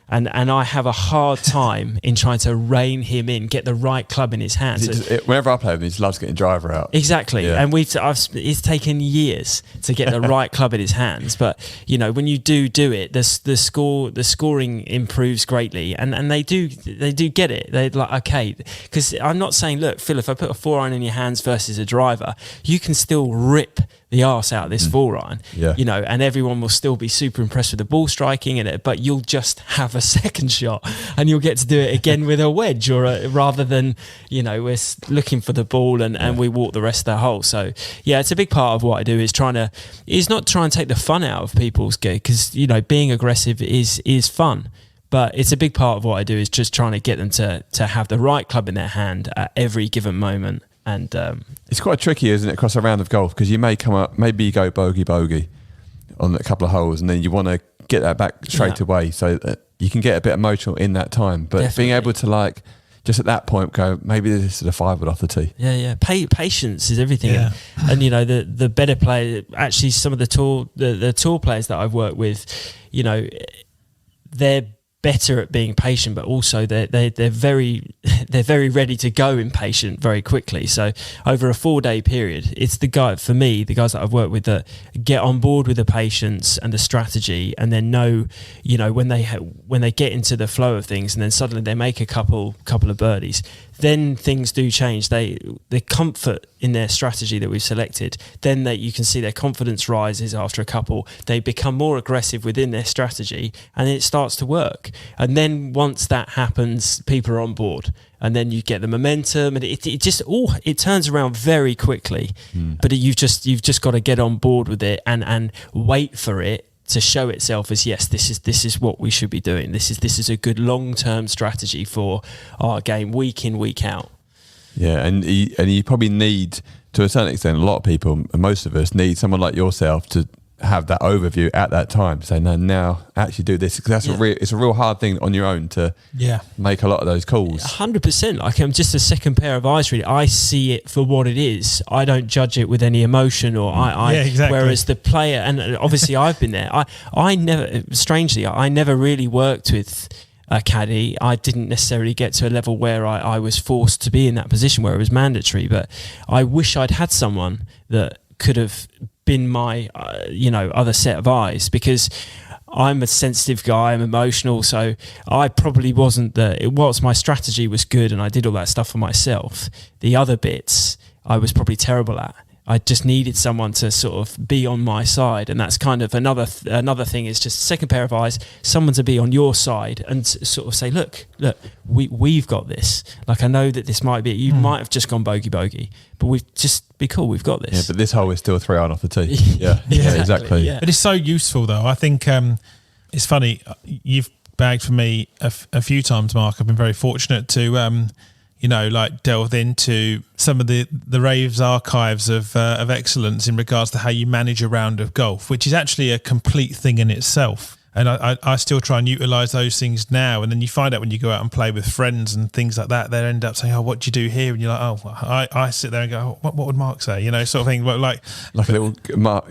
And I have a hard time in trying to rein him in, get the right club in his hands. Whenever I play with him, he just loves getting driver out. Exactly. Yeah. And it's taken years to get the right club in his hands. But, you know, when you do it, the scoring improves greatly. And they do get it. They're like, okay. Because I'm not saying, look, Phil, if I put a 4-iron in your hands versus a driver, you can still rip the arse out of this 4-iron, you know, and everyone will still be super impressed with the ball striking in it, but you'll just have a second shot and you'll get to do it again with a wedge rather than, you know, we're looking for the ball and we walk the rest of the hole. So yeah, it's a big part of what I do is not try and take the fun out of people's game, because, you know, being aggressive is fun. But it's a big part of what I do is just trying to get them to have the right club in their hand at every given moment. And it's quite tricky, isn't it, across a round of golf, because you may come up, maybe you go bogey on a couple of holes, and then you want to get that back straight away, so that you can get a bit emotional in that time. But Definitely. Being able to, like, just at that point go, maybe this is a 5-wood off the tee. Yeah. Patience is everything. Yeah. And you know, the better player, actually, some of the tour players that I've worked with, you know, they're better at being patient, but also they're very ready to go impatient very quickly. So over a 4-day period, it's the guys that I've worked with that get on board with the patience and the strategy, and then know, you know, when they get into the flow of things, and then suddenly they make a couple of birdies, then things do change. The comfort in their strategy that we've selected, then you can see their confidence rises after a couple. They become more aggressive within their strategy, and then it starts to work. And then once that happens, people are on board, and then you get the momentum, and it turns around very quickly. But you've just got to get on board with it and wait for it to show itself as, yes, this is what we should be doing. This is a good long-term strategy for our game, week in, week out. Yeah, and you probably need, to a certain extent, a lot of people, and most of us, need someone like yourself to have that overview at that time. Say, no, now actually do this, because it's a real hard thing on your own to make a lot of those calls. 100%. Like, I'm just a second pair of eyes, really. I see it for what it is. I don't judge it with any emotion, or exactly. Whereas the player, and obviously I've been there. I never really worked with a caddy. I didn't necessarily get to a level where I was forced to be in that position where it was mandatory. But I wish I'd had someone that could have been my other set of eyes, because I'm a sensitive guy, I'm emotional, so I probably wasn't my strategy was good and I did all that stuff for myself. The other bits I was probably terrible at. I just needed someone to sort of be on my side, and that's kind of another thing, is just a second pair of eyes, someone to be on your side and sort of say, look, we've got this. Like, I know that this might be, you might have just gone bogey, but we've just be cool, weve got this. Yeah, but this hole is still 3-iron off the tee. Yeah, exactly. Yeah. But it's so useful, though. I think it's funny, you've bagged for me a few times, Mark. I've been very fortunate to delve into some of the Raves archives of excellence in regards to how you manage a round of golf, which is actually a complete thing in itself. And I still try and utilise those things now. And then you find out when you go out and play with friends and things like that, they end up saying, oh, what do you do here? And you're like, oh, I sit there and go, oh, what would Mark say? You know, sort of thing. But like a little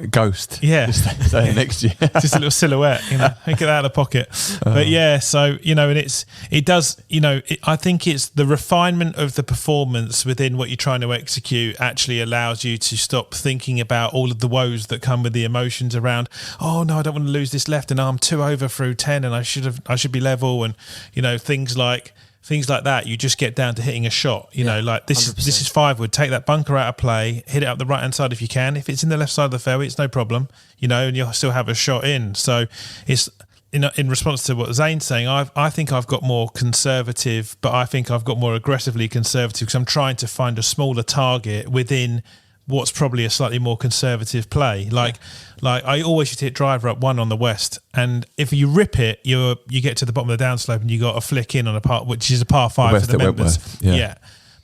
ghost. Yeah. Just staying next to you. Just a little silhouette, you know, get it out of the pocket. But yeah, so, you know, and it does, you know, I think it's the refinement of the performance within what you're trying to execute actually allows you to stop thinking about all of the woes that come with the emotions around, oh no, I don't want to lose this left and arm 2 over through 10 and I should be level, and you know, things like that. You just get down to hitting a shot, you know, like this 100%. This is 5-wood, take that bunker out of play, hit it up the right hand side if you can. If it's in the left side of the fairway, it's no problem, you know, and you'll still have a shot in. So it's, you know, in response to what Zane's saying, I think I've got more conservative, but I think I've got more aggressively conservative, because I'm trying to find a smaller target within what's probably a slightly more conservative play. Like I always used to hit driver up 1 on the west, and if you rip it, you get to the bottom of the downslope and you got a flick in on a par, which is a par 5 for the members. Yeah.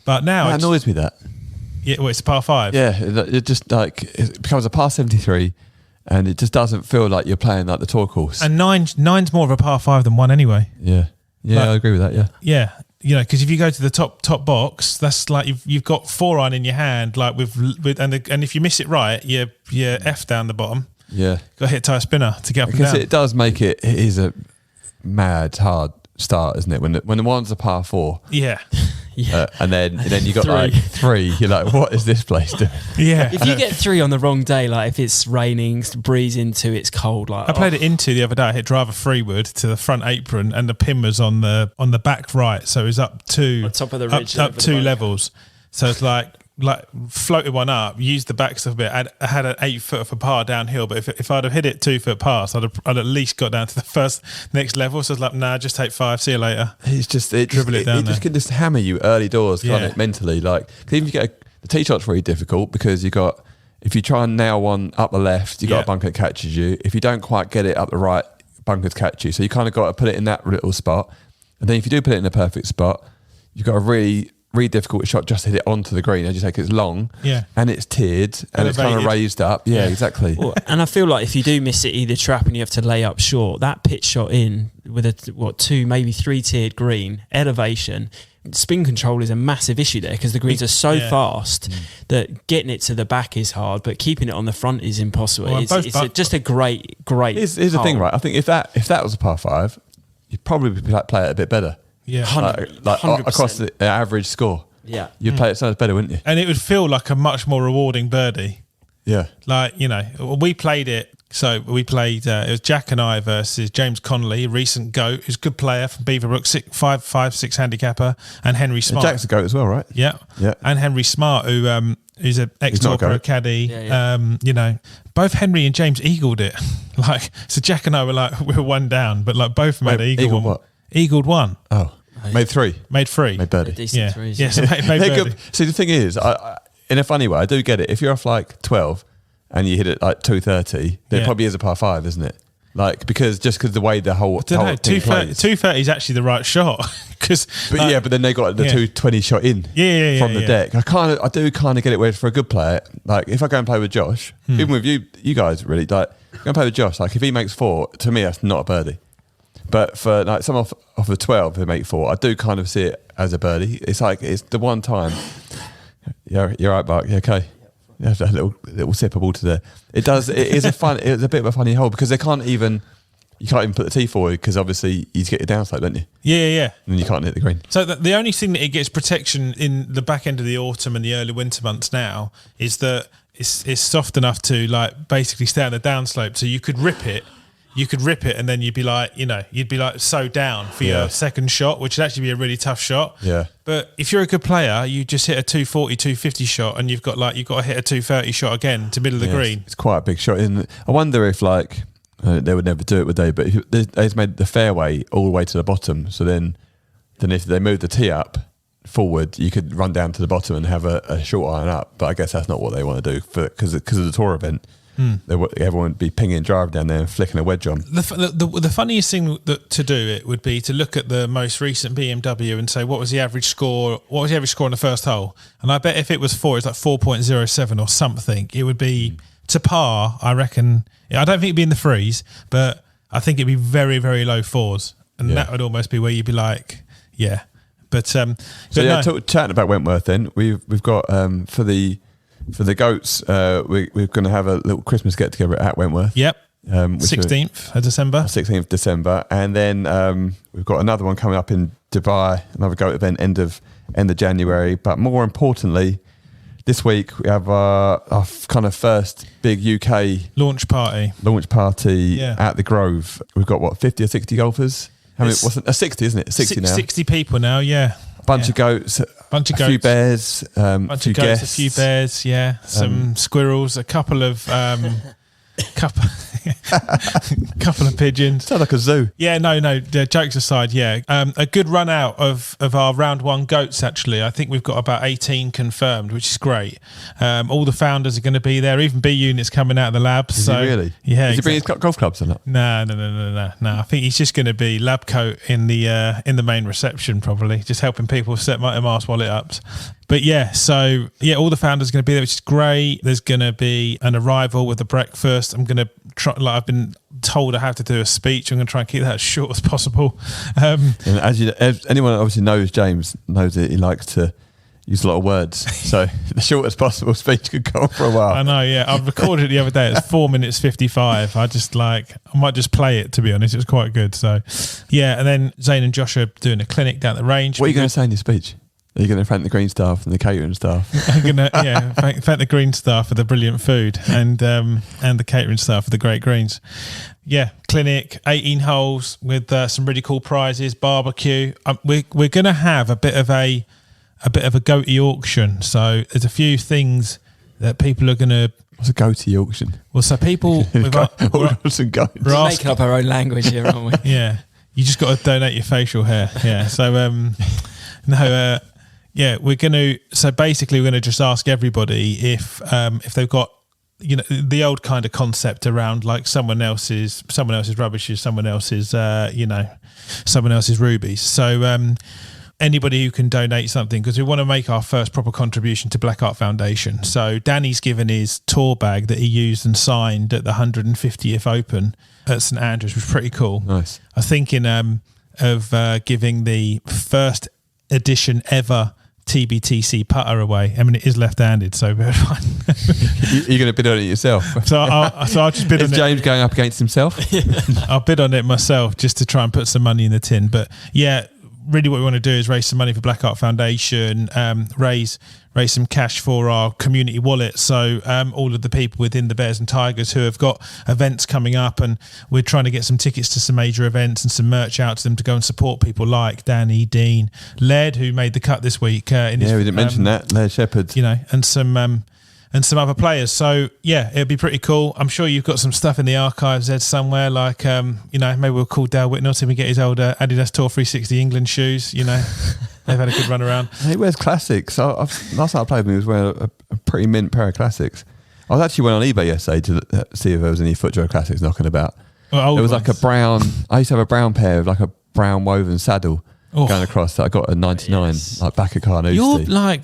But now that annoys me that. Yeah, well, it's a par 5. Yeah, it just like it becomes a par 73, and it just doesn't feel like you're playing like the tour course. And nine's more of a par 5 than 1 anyway. Yeah, I agree with that. Yeah. Yeah. You know, because if you go to the top box, that's like you've got 4-iron in your hand, like with and if you miss it right, you're F down the bottom. Yeah, got to hit tire spinner to get up and down. Because it does make it is a mad hard start, isn't it? When the one's a par 4. Yeah. And then you got like 3. You're like, what is this place doing? Yeah. If you get 3 on the wrong day, like if it's raining, breeze into, it's cold. Like I played it into the other day. I hit driver freeward to the front apron, and the pin was on the back right, so it was up to on top of the ridge, up 2 levels. So it's like floated one up, used the back stuff a bit. I had an 8 foot for par downhill, but if I'd have hit it 2 foot past, I'd at least got down to the next level. So it's like, nah, just take 5. See you later. It's just it can just hammer you early doors, can't it? Mentally, like 'cause even if you get the tee shot's really difficult because if you try and nail one up the left, you got a bunker that catches you. If you don't quite get it up the right, bunkers catch you. So you kind of got to put it in that little spot, and then if you do put it in the perfect spot, you've got a really difficult shot just to hit it onto the green. As you say, it's long, and it's tiered, and it's kind of raised up. Yeah, exactly. Well, and I feel like if you do miss it, either trap and you have to lay up short, that pitch shot in with a 2, maybe 3 tiered green elevation, spin control is a massive issue there because the greens are so fast that getting it to the back is hard, but keeping it on the front is impossible. Well, it's just a great. Here's the thing, right? I think if that was a par 5, you'd probably play it a bit better. Yeah, like across the average score. Yeah, you'd play it so much better, wouldn't you? And it would feel like a much more rewarding birdie. Yeah, like we played it. So we played. It was Jack and I versus James Connolly, a recent GOAT, who's a good player from Beaverbrook, 5'6" handicapper, and Henry Smart. And Jack's a GOAT as well, right? Yeah. And Henry Smart, who's an ex-tour pro caddy. Both Henry and James eagled it. So Jack and I we were 1 down, but both made eagled what? Eagled 1. Oh, made 3. Made 3. Made birdie. Decent threes. Yeah, so made birdie. See, the thing is, I, in a funny way, I do get it. If you're off 12 and you hit it 230, there probably is a par 5, isn't it? Because the way the whole thing plays. 230 is actually the right shot. But then they got the 220 shot in from the deck. I do kind of get it where for a good player, if I go and play with Josh, even with you guys really, go and play with Josh, if he makes 4, to me that's not a birdie. But for someone off of 12 who make 4, I do kind of see it as a birdie. It's it's the one time. You're right, Mark. You okay? You have a little sip of water there. It is it's a bit of a funny hole because you can't even put the tee forward because obviously you get your downslope, don't you? Yeah. And then you can't hit the green. So the only thing that it gets protection in the back end of the autumn and the early winter months now is that it's soft enough to basically stay on the downslope. So you could rip it. And then you'd be so down for your second shot, which would actually be a really tough shot. Yeah. But if you're a good player, you just hit a 240, 250 shot, and you've got to hit a 230 shot again to middle of the green. It's quite a big shot, isn't it? I wonder if they would never do it, would they? But if they've made the fairway all the way to the bottom, so then if they move the tee up forward, you could run down to the bottom and have a short iron up. But I guess that's not what they want to do because of the tour event. Everyone would be pinging driver down there and flicking a wedge on. The funniest thing to do it would be to look at the most recent BMW and say what was the average score on the first hole, and I bet if it was 4, it's 4.07 or something. It would be to par, I reckon. I don't think it'd be in the threes, but I think it'd be very, very low 4s, and that would almost be where you'd be But chatting about Wentworth, then we've got for the goats, we're going to have a little Christmas get together at Wentworth. Yep. 16th of December. 16th December, and then we've got another one coming up in Dubai, another goat event end of January. But more importantly, this week we have our kind of first big UK launch party at the Grove. We've got 50 or 60 golfers. What's it? 60, isn't it? 60 now. 60 people now. Yeah. Bunch of goats, a few bears, a few guests. A few bears, some squirrels, a couple of couple of pigeons. Sounds like a zoo. Yeah, no. Jokes aside, a good run out of our round 1 goats. Actually, I think we've got about 18 confirmed, which is great. All the founders are going to be there. Even B Unit's coming out of the lab. Is he really? Yeah. Is he bringing his golf clubs or not? No. I think he's just going to be lab coat in the main reception, probably just helping people set my Mars wallet ups. But all the founders are going to be there, which is great. There's going to be an arrival with a breakfast. I'm going to try, I've been told I have to do a speech. I'm going to try and keep that as short as possible. And as anyone obviously knows, James knows that he likes to, use a lot of words. So the shortest possible speech could go on for a while. I know, yeah. I recorded it the other day. It's 4 minutes 55. I might just play it, to be honest. It was quite good. So, yeah. And then Zane and Josh are doing a clinic down the range. What are you going to say in your speech? Are you going to thank the green staff and the catering staff? I'm going to, thank the green staff for the brilliant food and the catering staff for the great greens. Yeah, clinic, 18 holes with some really cool prizes, barbecue. We're going to have a bit of a goatee auction. So there's a few things that people are going to. What's a goatee auction? Well, so people We're making up our own language here, aren't we? Yeah, you just got to donate your facial hair. Yeah, so yeah, we're going to. So basically, we're going to just ask everybody if they've got, you know, the old kind of concept around like someone else's rubbish is someone else's, someone else's rubies. So anybody who can donate something, because we want to make our first proper contribution to Black Art Foundation. So Danny's given his tour bag that he used and signed at the 150th Open at St Andrews, which was pretty cool. Nice. I was thinking of giving the first edition ever TBTC putter away. I mean, it is left-handed, so we're fine. You're going to bid on it yourself. So I'll just bid on it. Is James going up against himself? I'll bid on it myself just to try and put some money in the tin. But yeah, really what we want to do is raise some money for Black Art Foundation, raise some cash for our community wallet. So all of the people within the Bears and Tigers who have got events coming up, and we're trying to get some tickets to some major events and some merch out to them to go and support people like Danny, Dean, Laird, who made the cut this week. We didn't mention that. Laird Shepherd. You know, and some other players. So yeah, it'd be pretty cool. I'm sure you've got some stuff in the archives, Ed, somewhere. Like maybe we'll call Dale Whitnell so we get his old Adidas Tour 360 England shoes. You know, they've had a good run around. He wears classics. Last time I played with him, he was wearing a pretty mint pair of classics. I actually went on eBay yesterday to see if there was any FootJoy classics knocking about. There was like a brown. I used to have a brown pair with like a brown woven saddle. Going across that, I got a 99 like back of Carnoustie.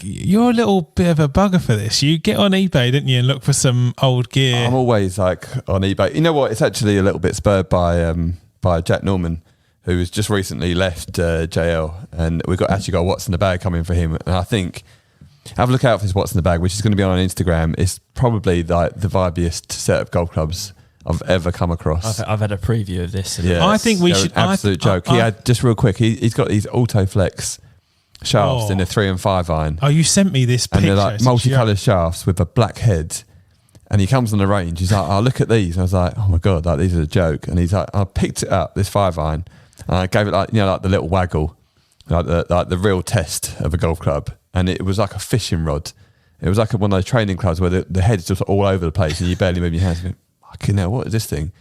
You're a little bit of a bugger for this. You get on eBay, didn't you, and look for some old gear. I'm always like on eBay. You know what? It's actually a little bit spurred by Jack Norman, who has just recently left JL, and we've actually got What's in the Bag coming for him. And I think have a look out for this What's in the Bag, which is going to be on Instagram. It's probably like the vibiest set of golf clubs I've ever come across. I've had a preview of this. Yeah, I think we should. Absolute joke. He had, just real quick, he's got these Autoflex shafts in a 3 and 5 iron. Oh, you sent me this picture. And they're like multicoloured shafts with a black head. And he comes on the range. He's like, look at these. And I was like, oh my God, like these are a joke. And he's like, I picked it up, this 5 iron, and I gave it like the little waggle, like the real test of a golf club. And it was like a fishing rod. It was like one of those training clubs where the head's just all over the place and you barely move your hands. Fucking hell, what is this thing?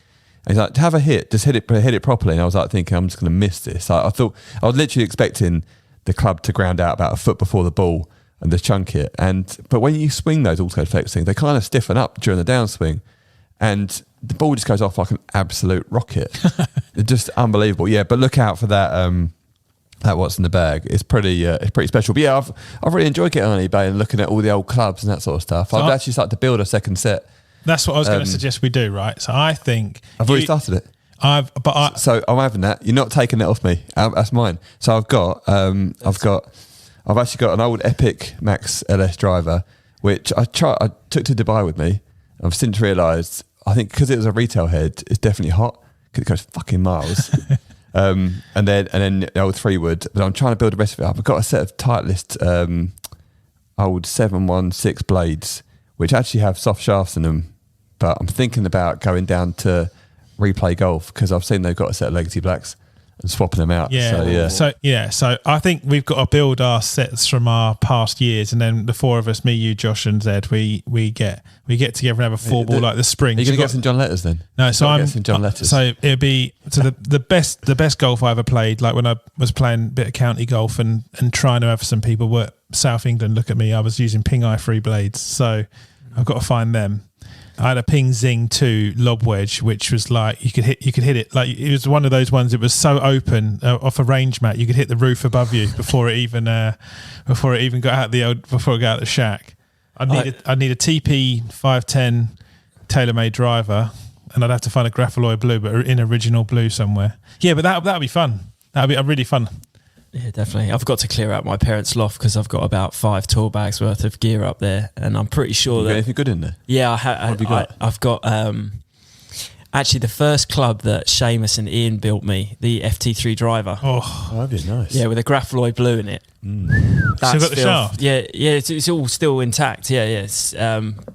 And he's like, have a hit, just hit it properly. And I was like thinking, I'm just going to miss this. I thought, I was literally expecting the club to ground out about a foot before the ball and just chunk it. But when you swing those Autoflex things, they kind of stiffen up during the downswing, and the ball just goes off like an absolute rocket. It's just unbelievable. Yeah, but look out for that. That What's in the Bag. It's pretty special. But yeah, I've really enjoyed getting on eBay and looking at all the old clubs and that sort of stuff. So I've actually started to build a second set. That's what I was going to suggest we do, right? So I think I've already started it. So I'm having that. You're not taking it off me. That's mine. So I've actually got an old Epic Max LS driver, which I took to Dubai with me. I've since realised, I think because it was a retail head, it's definitely hot because it goes fucking miles. and then the old 3-wood. But I'm trying to build the rest of it up. I've got a set of Titleist old 716 blades, which actually have soft shafts in them. But I'm thinking about going down to Replay Golf because I've seen they've got a set of Legacy Blacks and swapping them out. Yeah. So I think we've got to build our sets from our past years, and then the four of us, me, you, Josh, and Zed, we get together and have a full ball like the spring. Are you going to get some John Letters then? No, so I'm some John Letters. So it'd be the best golf I ever played. Like when I was playing a bit of county golf and trying to have some people work South England look at me. I was using Ping Eye 3 blades, so I've got to find them. I had a Ping Zing 2 lob wedge, which was like you could hit it like it was one of those ones. It was so open off a range mat, you could hit the roof above you before it even got out of the shack. I need a TP 510 TaylorMade driver, and I'd have to find a Grapholoy blue, but in original blue somewhere. Yeah, but that'd be fun. That'd be really fun. Yeah, definitely. I've got to clear out my parents' loft because I've got about 5 tour bags worth of gear up there, and I'm pretty sure you got anything good in there? Yeah, What have you got? I've got actually the first club that Seamus and Ian built me, the FT3 driver. Oh, that'd be nice. Yeah, with a grapholoid blue in it. Still got the shaft? Yeah, it's all still intact. Yeah.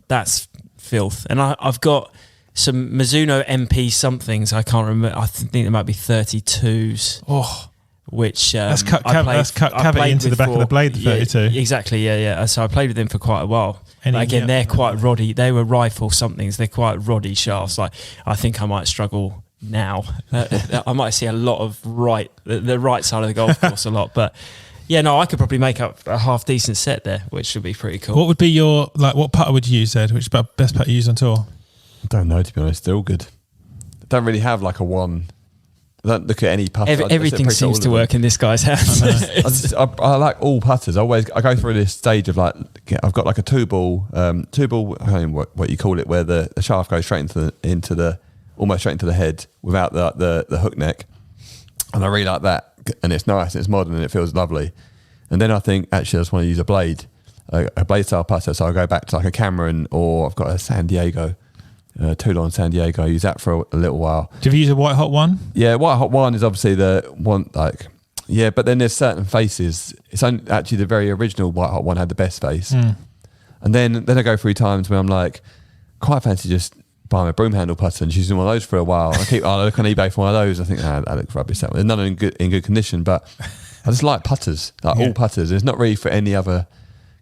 That's filth. And I've got some Mizuno MP somethings. I can't remember. I think there might be 32s. Oh. Which that's cut cavity into the back of the blade, the 32. Yeah, exactly, yeah. So I played with them for quite a while. But again, they're quite roddy. They were rifle somethings. They're quite roddy shafts. Like, I think I might struggle now. I might see a lot of the right side of the golf course a lot. But yeah, no, I could probably make up a half decent set there, which would be pretty cool. What would be your, what putter would you use, Ed? Which is the best putter you use on tour? I don't know, to be honest. They're all good. I don't really have like a one. I don't look at any putter. Everything seems to work in this guy's house. I like all putters. I go through this stage of like, I've got like a two ball. I don't know what you call it, where the shaft goes straight into the almost straight into the head without the hook neck, and I really like that. And it's nice, and it's modern, and it feels lovely. And then I think actually I just want to use a blade style putter. So I go back to like a Cameron, or I've got a San Diego. Toulon San Diego. I use that for a little while. Do you use a White Hot 1? Yeah, White Hot 1 is obviously the one, like, yeah, but then there's certain faces. It's only, actually the very original White Hot 1 had the best face. And then I go through times where I'm like, quite fancy just buying a broom handle putter and using one of those for a while. I look on eBay for one of those. I think that looks rubbish. That one. There's none in good condition, but I just like putters, all putters. It's not really for any other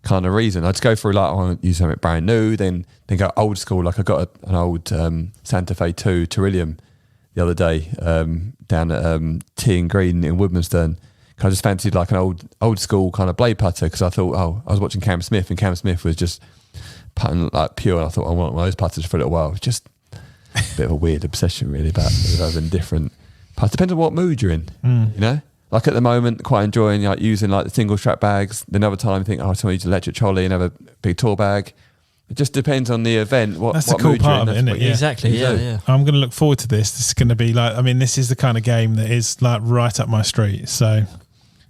kind of reason. I just go through like I want to use something brand new, then go old school. Like I got an old Santa Fe 2 Terillium the other day down at Tea and Green in Woodmanstone. I just fancied like an old school kind of blade putter because I thought, I was watching Cam Smith, and Cam Smith was just putting like pure, and I thought I want one of those putters for a little while. It's just a bit of a weird obsession really about having different putters. Depends on what mood you're in, you know. Like at the moment, quite enjoying like using like the single strap bags. Then another time, I think, I just want to use an electric trolley and have a big tour bag. It just depends on the event. That's the cool part of it, isn't it? Yeah. Exactly. Yeah. I'm going to look forward to this. This is going to be like, I mean, this is the kind of game that is like right up my street. So,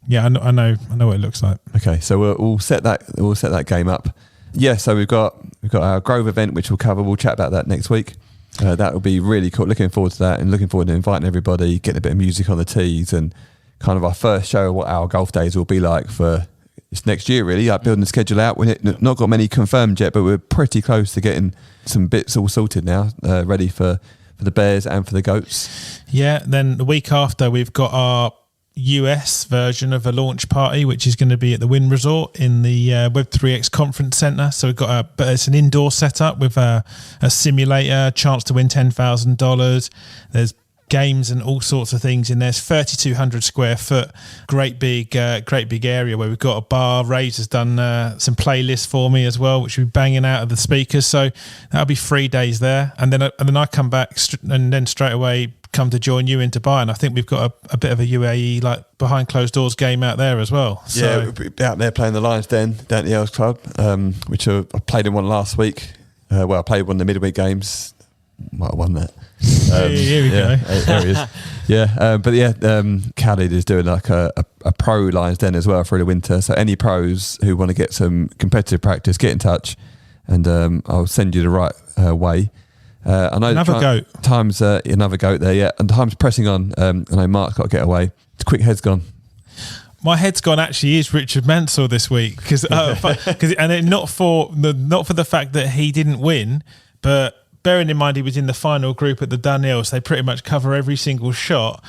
yeah, I know what it looks like. Okay, so we'll set that game up. Yeah, so we've got our Grove event, which we'll cover. We'll chat about that next week. That will be really cool. Looking forward to that, and looking forward to inviting everybody, getting a bit of music on the tees, and kind of our first show of what our golf days will be like for this next year, really. Like building the schedule out. We're not got many confirmed yet, but we're pretty close to getting some bits all sorted now, ready for the Bears and for the Goats. Yeah, then the week after, we've got our US version of a launch party, which is going to be at the Wynn Resort in the Web3X Conference Centre. So we've got but it's an indoor setup with a simulator, chance to win $10,000. There's games and all sorts of things in there. It's 3,200 square foot, great big area where we've got a bar. Ray's has done some playlists for me as well, which we'll be banging out of the speakers. So that'll be 3 days there, and then I come back and then straight away come to join you in Dubai. And I think we've got a bit of a UAE like behind closed doors game out there as well. So, yeah, we'll be out there playing the Lions Den down at the Earls Club, which I played in one last week. I played one of the midweek games. Might have won that. Here we go. There he is. Yeah, but yeah, Khalid is doing like a pro Lions Den as well through the winter. So any pros who want to get some competitive practice, get in touch, and I'll send you the right way. I know another goat. Time's another goat there, yeah, and time's pressing on. I know Mark's got to get away. Quick head's gone. My head's gone actually is Richard Mansell this week because not for the fact that he didn't win, but bearing in mind he was in the final group at the Dunhill, so they pretty much cover every single shot.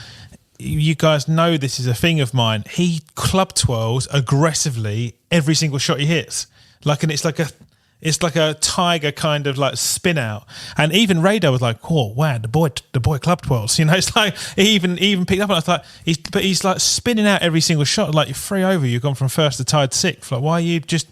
You guys know this is a thing of mine. He club twirls aggressively every single shot he hits, and it's like a tiger kind of like spin out. And even Radar was like, "Oh wow, the boy club twirls." You know, it's like he even picked up on it. I thought he's like spinning out every single shot. Like you're 3 over, you've gone from first to tied 6th. Like why are you just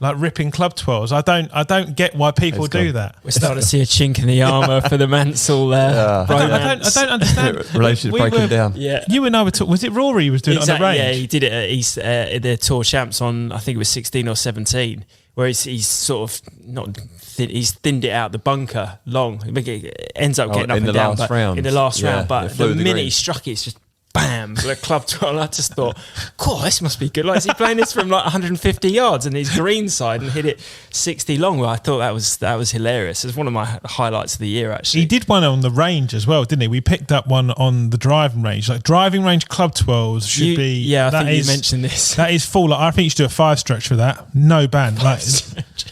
like ripping club twirls? I don't get why people do that. We're starting to see a chink in the armour for the Mansell there. Yeah. I don't understand. Relationship breaking down. Yeah. You and I were talking. Was it Rory who was doing it on the range? Yeah, he did it at the Tour Champs on, I think it was 16 or 17, where he's sort of not thin, he's thinned it out the bunker long. It ends up getting up and down in the last round. But the minute he struck it, it's just bam, the club 12. I just thought, cool, this must be good. Like, is he playing this from like 150 yards and he's greenside and hit it 60 long? Well, I thought that was hilarious. It's one of my highlights of the year, actually. He did one on the range as well, didn't he? We picked up one on the driving range. Like, driving range club 12s should be... Yeah, I think you mentioned this. That is full. Like, I think you should do a 5-stretch for that. No ban.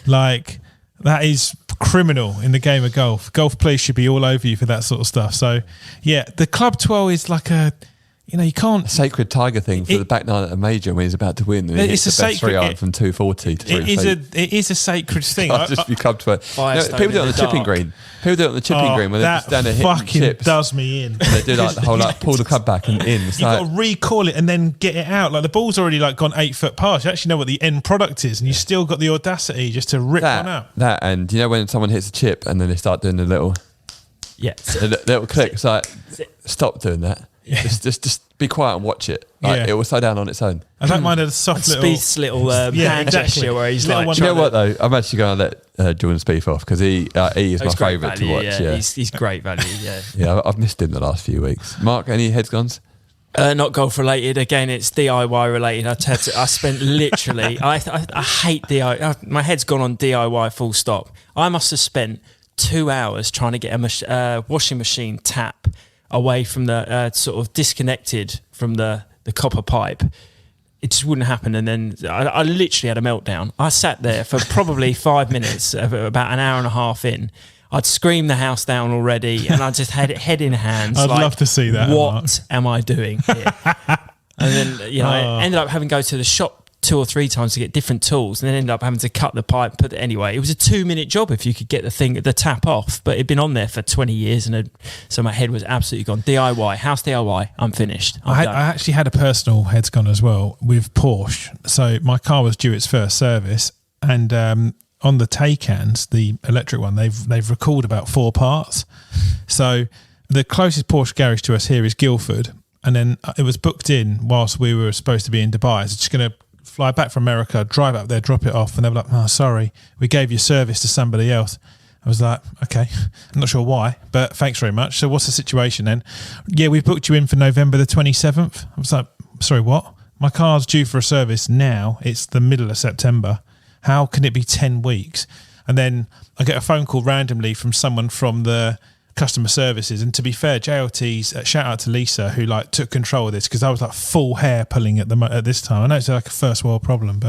Like that is criminal in the game of golf. Golf players should be all over you for that sort of stuff. So, yeah, the club 12 is like a... you can't... A sacred tiger thing for the back nine at a major when he's about to win. And it's the best 3-iron from 240 to 3 It is a sacred thing. Just be club 12. People do it on the chipping green. People do it on the chipping green when they just stand there hitting fucking chips. Does me in. And they do like the whole pull the club back and in. You've got to recall it and then get it out. Like, the ball's already like gone 8 foot past. You actually know what the end product is, and you still got the audacity just to rip one out. That, and when someone hits a chip and then they start doing the little click. It's like, stop doing that. Yeah. Just be quiet and watch it. It will slow down on its own. I don't mind a soft Spieth's little hand gesture where he's like... You know what though? I'm actually going to let Jordan Spieth off because he is my favourite to watch. Yeah. He's great value. Yeah, yeah. I've missed him the last few weeks. Mark, any heads gons? Not golf related. Again, it's DIY related. I spent literally... I hate DIY. My head's gone on DIY full stop. I must have spent 2 hours trying to get a washing machine tap away from the sort of disconnected from the copper pipe. It just wouldn't happen. And then I literally had a meltdown. I sat there for probably 5 minutes, about an hour and a half in. I'd screamed the house down already, and I just had it head in hands. I'd love to see that. What am I doing here? And then, I ended up having to go to the shop 2 or 3 times to get different tools, and then ended up having to cut the pipe. But anyway, it was a 2-minute job if you could get the tap off. But it'd been on there for 20 years, and so my head was absolutely gone. DIY, house DIY. I'm finished. I actually had a personal head's gone as well with Porsche. So my car was due its first service, and on the Taycans, the electric one, they've recalled about 4 parts. So the closest Porsche garage to us here is Guildford, and then it was booked in whilst we were supposed to be in Dubai. It's just going to fly back from America, drive up there, drop it off, and they were like, "Oh, sorry, we gave your service to somebody else." I was like, "Okay, I'm not sure why, but thanks very much." So what's the situation then? Yeah, we've booked you in for November the 27th. I was like, "Sorry, what? My car's due for a service now. It's the middle of September. How can it be 10 weeks?" And then I get a phone call randomly from someone from the customer services, and to be fair, JLT's shout out to Lisa who took control of this, because I was full hair pulling at this time. I know it's like a first world problem,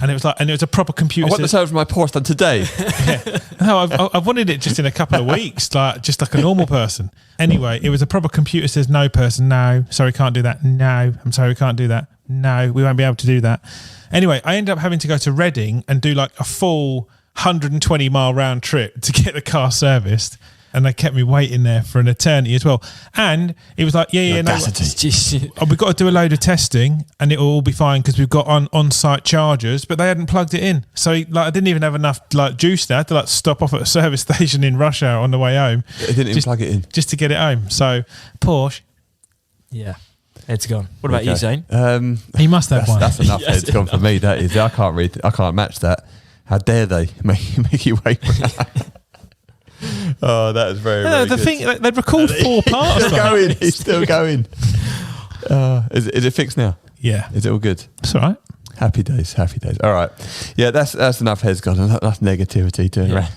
and it was a proper computer. I want the service of my Porsche done today. Yeah. No, I wanted it just in a couple of weeks, just like a normal person. Anyway, it was a proper computer says no person. No, sorry, can't do that. No, I'm sorry, we can't do that. No, we won't be able to do that. Anyway, I ended up having to go to Reading and do a full 120-mile round trip to get the car serviced. And they kept me waiting there for an eternity as well. And it was we've got to do a load of testing and it will all be fine because we've got on-site chargers, but they hadn't plugged it in. So I didn't even have enough juice there. I had to stop off at a service station in rush hour on the way home. They didn't even plug it in. Just to get it home. So, Porsche. Yeah. Head's gone. What about you, Zane? He must have one. That's enough head's gone for me. That is. I can't match that. How dare they make you wait for that? Oh, that is very, very the good. thing, they've recorded 4 parts. He's still going. Is it fixed now? Yeah. Is it all good? It's all right. Happy days. All right. Yeah, that's enough heads gone. Enough negativity to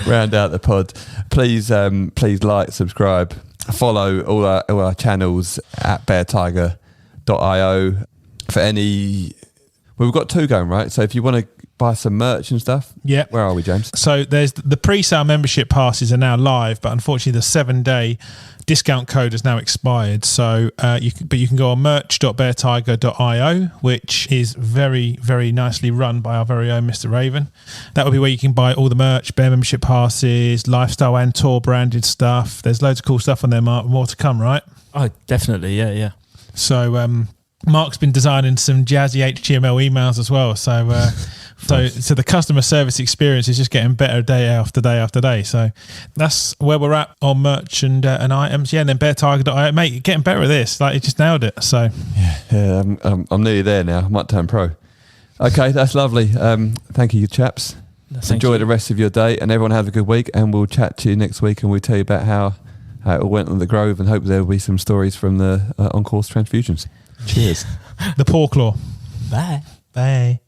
round out the pod. Please like, subscribe, follow all our channels at beartiger.io for any... Well, we've got 2 going, right? So if you want to buy some merch and stuff, where are we, James? So there's the pre-sale membership passes are now live, but unfortunately the 7-day discount code has now expired. So you can go on merch.beartiger.io, which is very, very nicely run by our very own Mr. Raven. That will be where you can buy all the merch, Bear membership passes, lifestyle and tour branded stuff. There's loads of cool stuff on there, Mark. More to come, right? Oh, definitely. Yeah. So Mark's been designing some jazzy HTML emails as well. So the customer service experience is just getting better day after day after day. So that's where we're at on merch and items. Yeah, and then beartiger.io. Mate, you're getting better at this. You just nailed it. So yeah, I'm nearly there now. I might turn pro. Okay, that's lovely. Thank you, chaps. Enjoy the rest of your day, and everyone have a good week. And we'll chat to you next week, and we'll tell you about how how it all went on the Grove, and hope there will be some stories from the on-course transfusions. Cheers. The paw claw. Bye. Bye.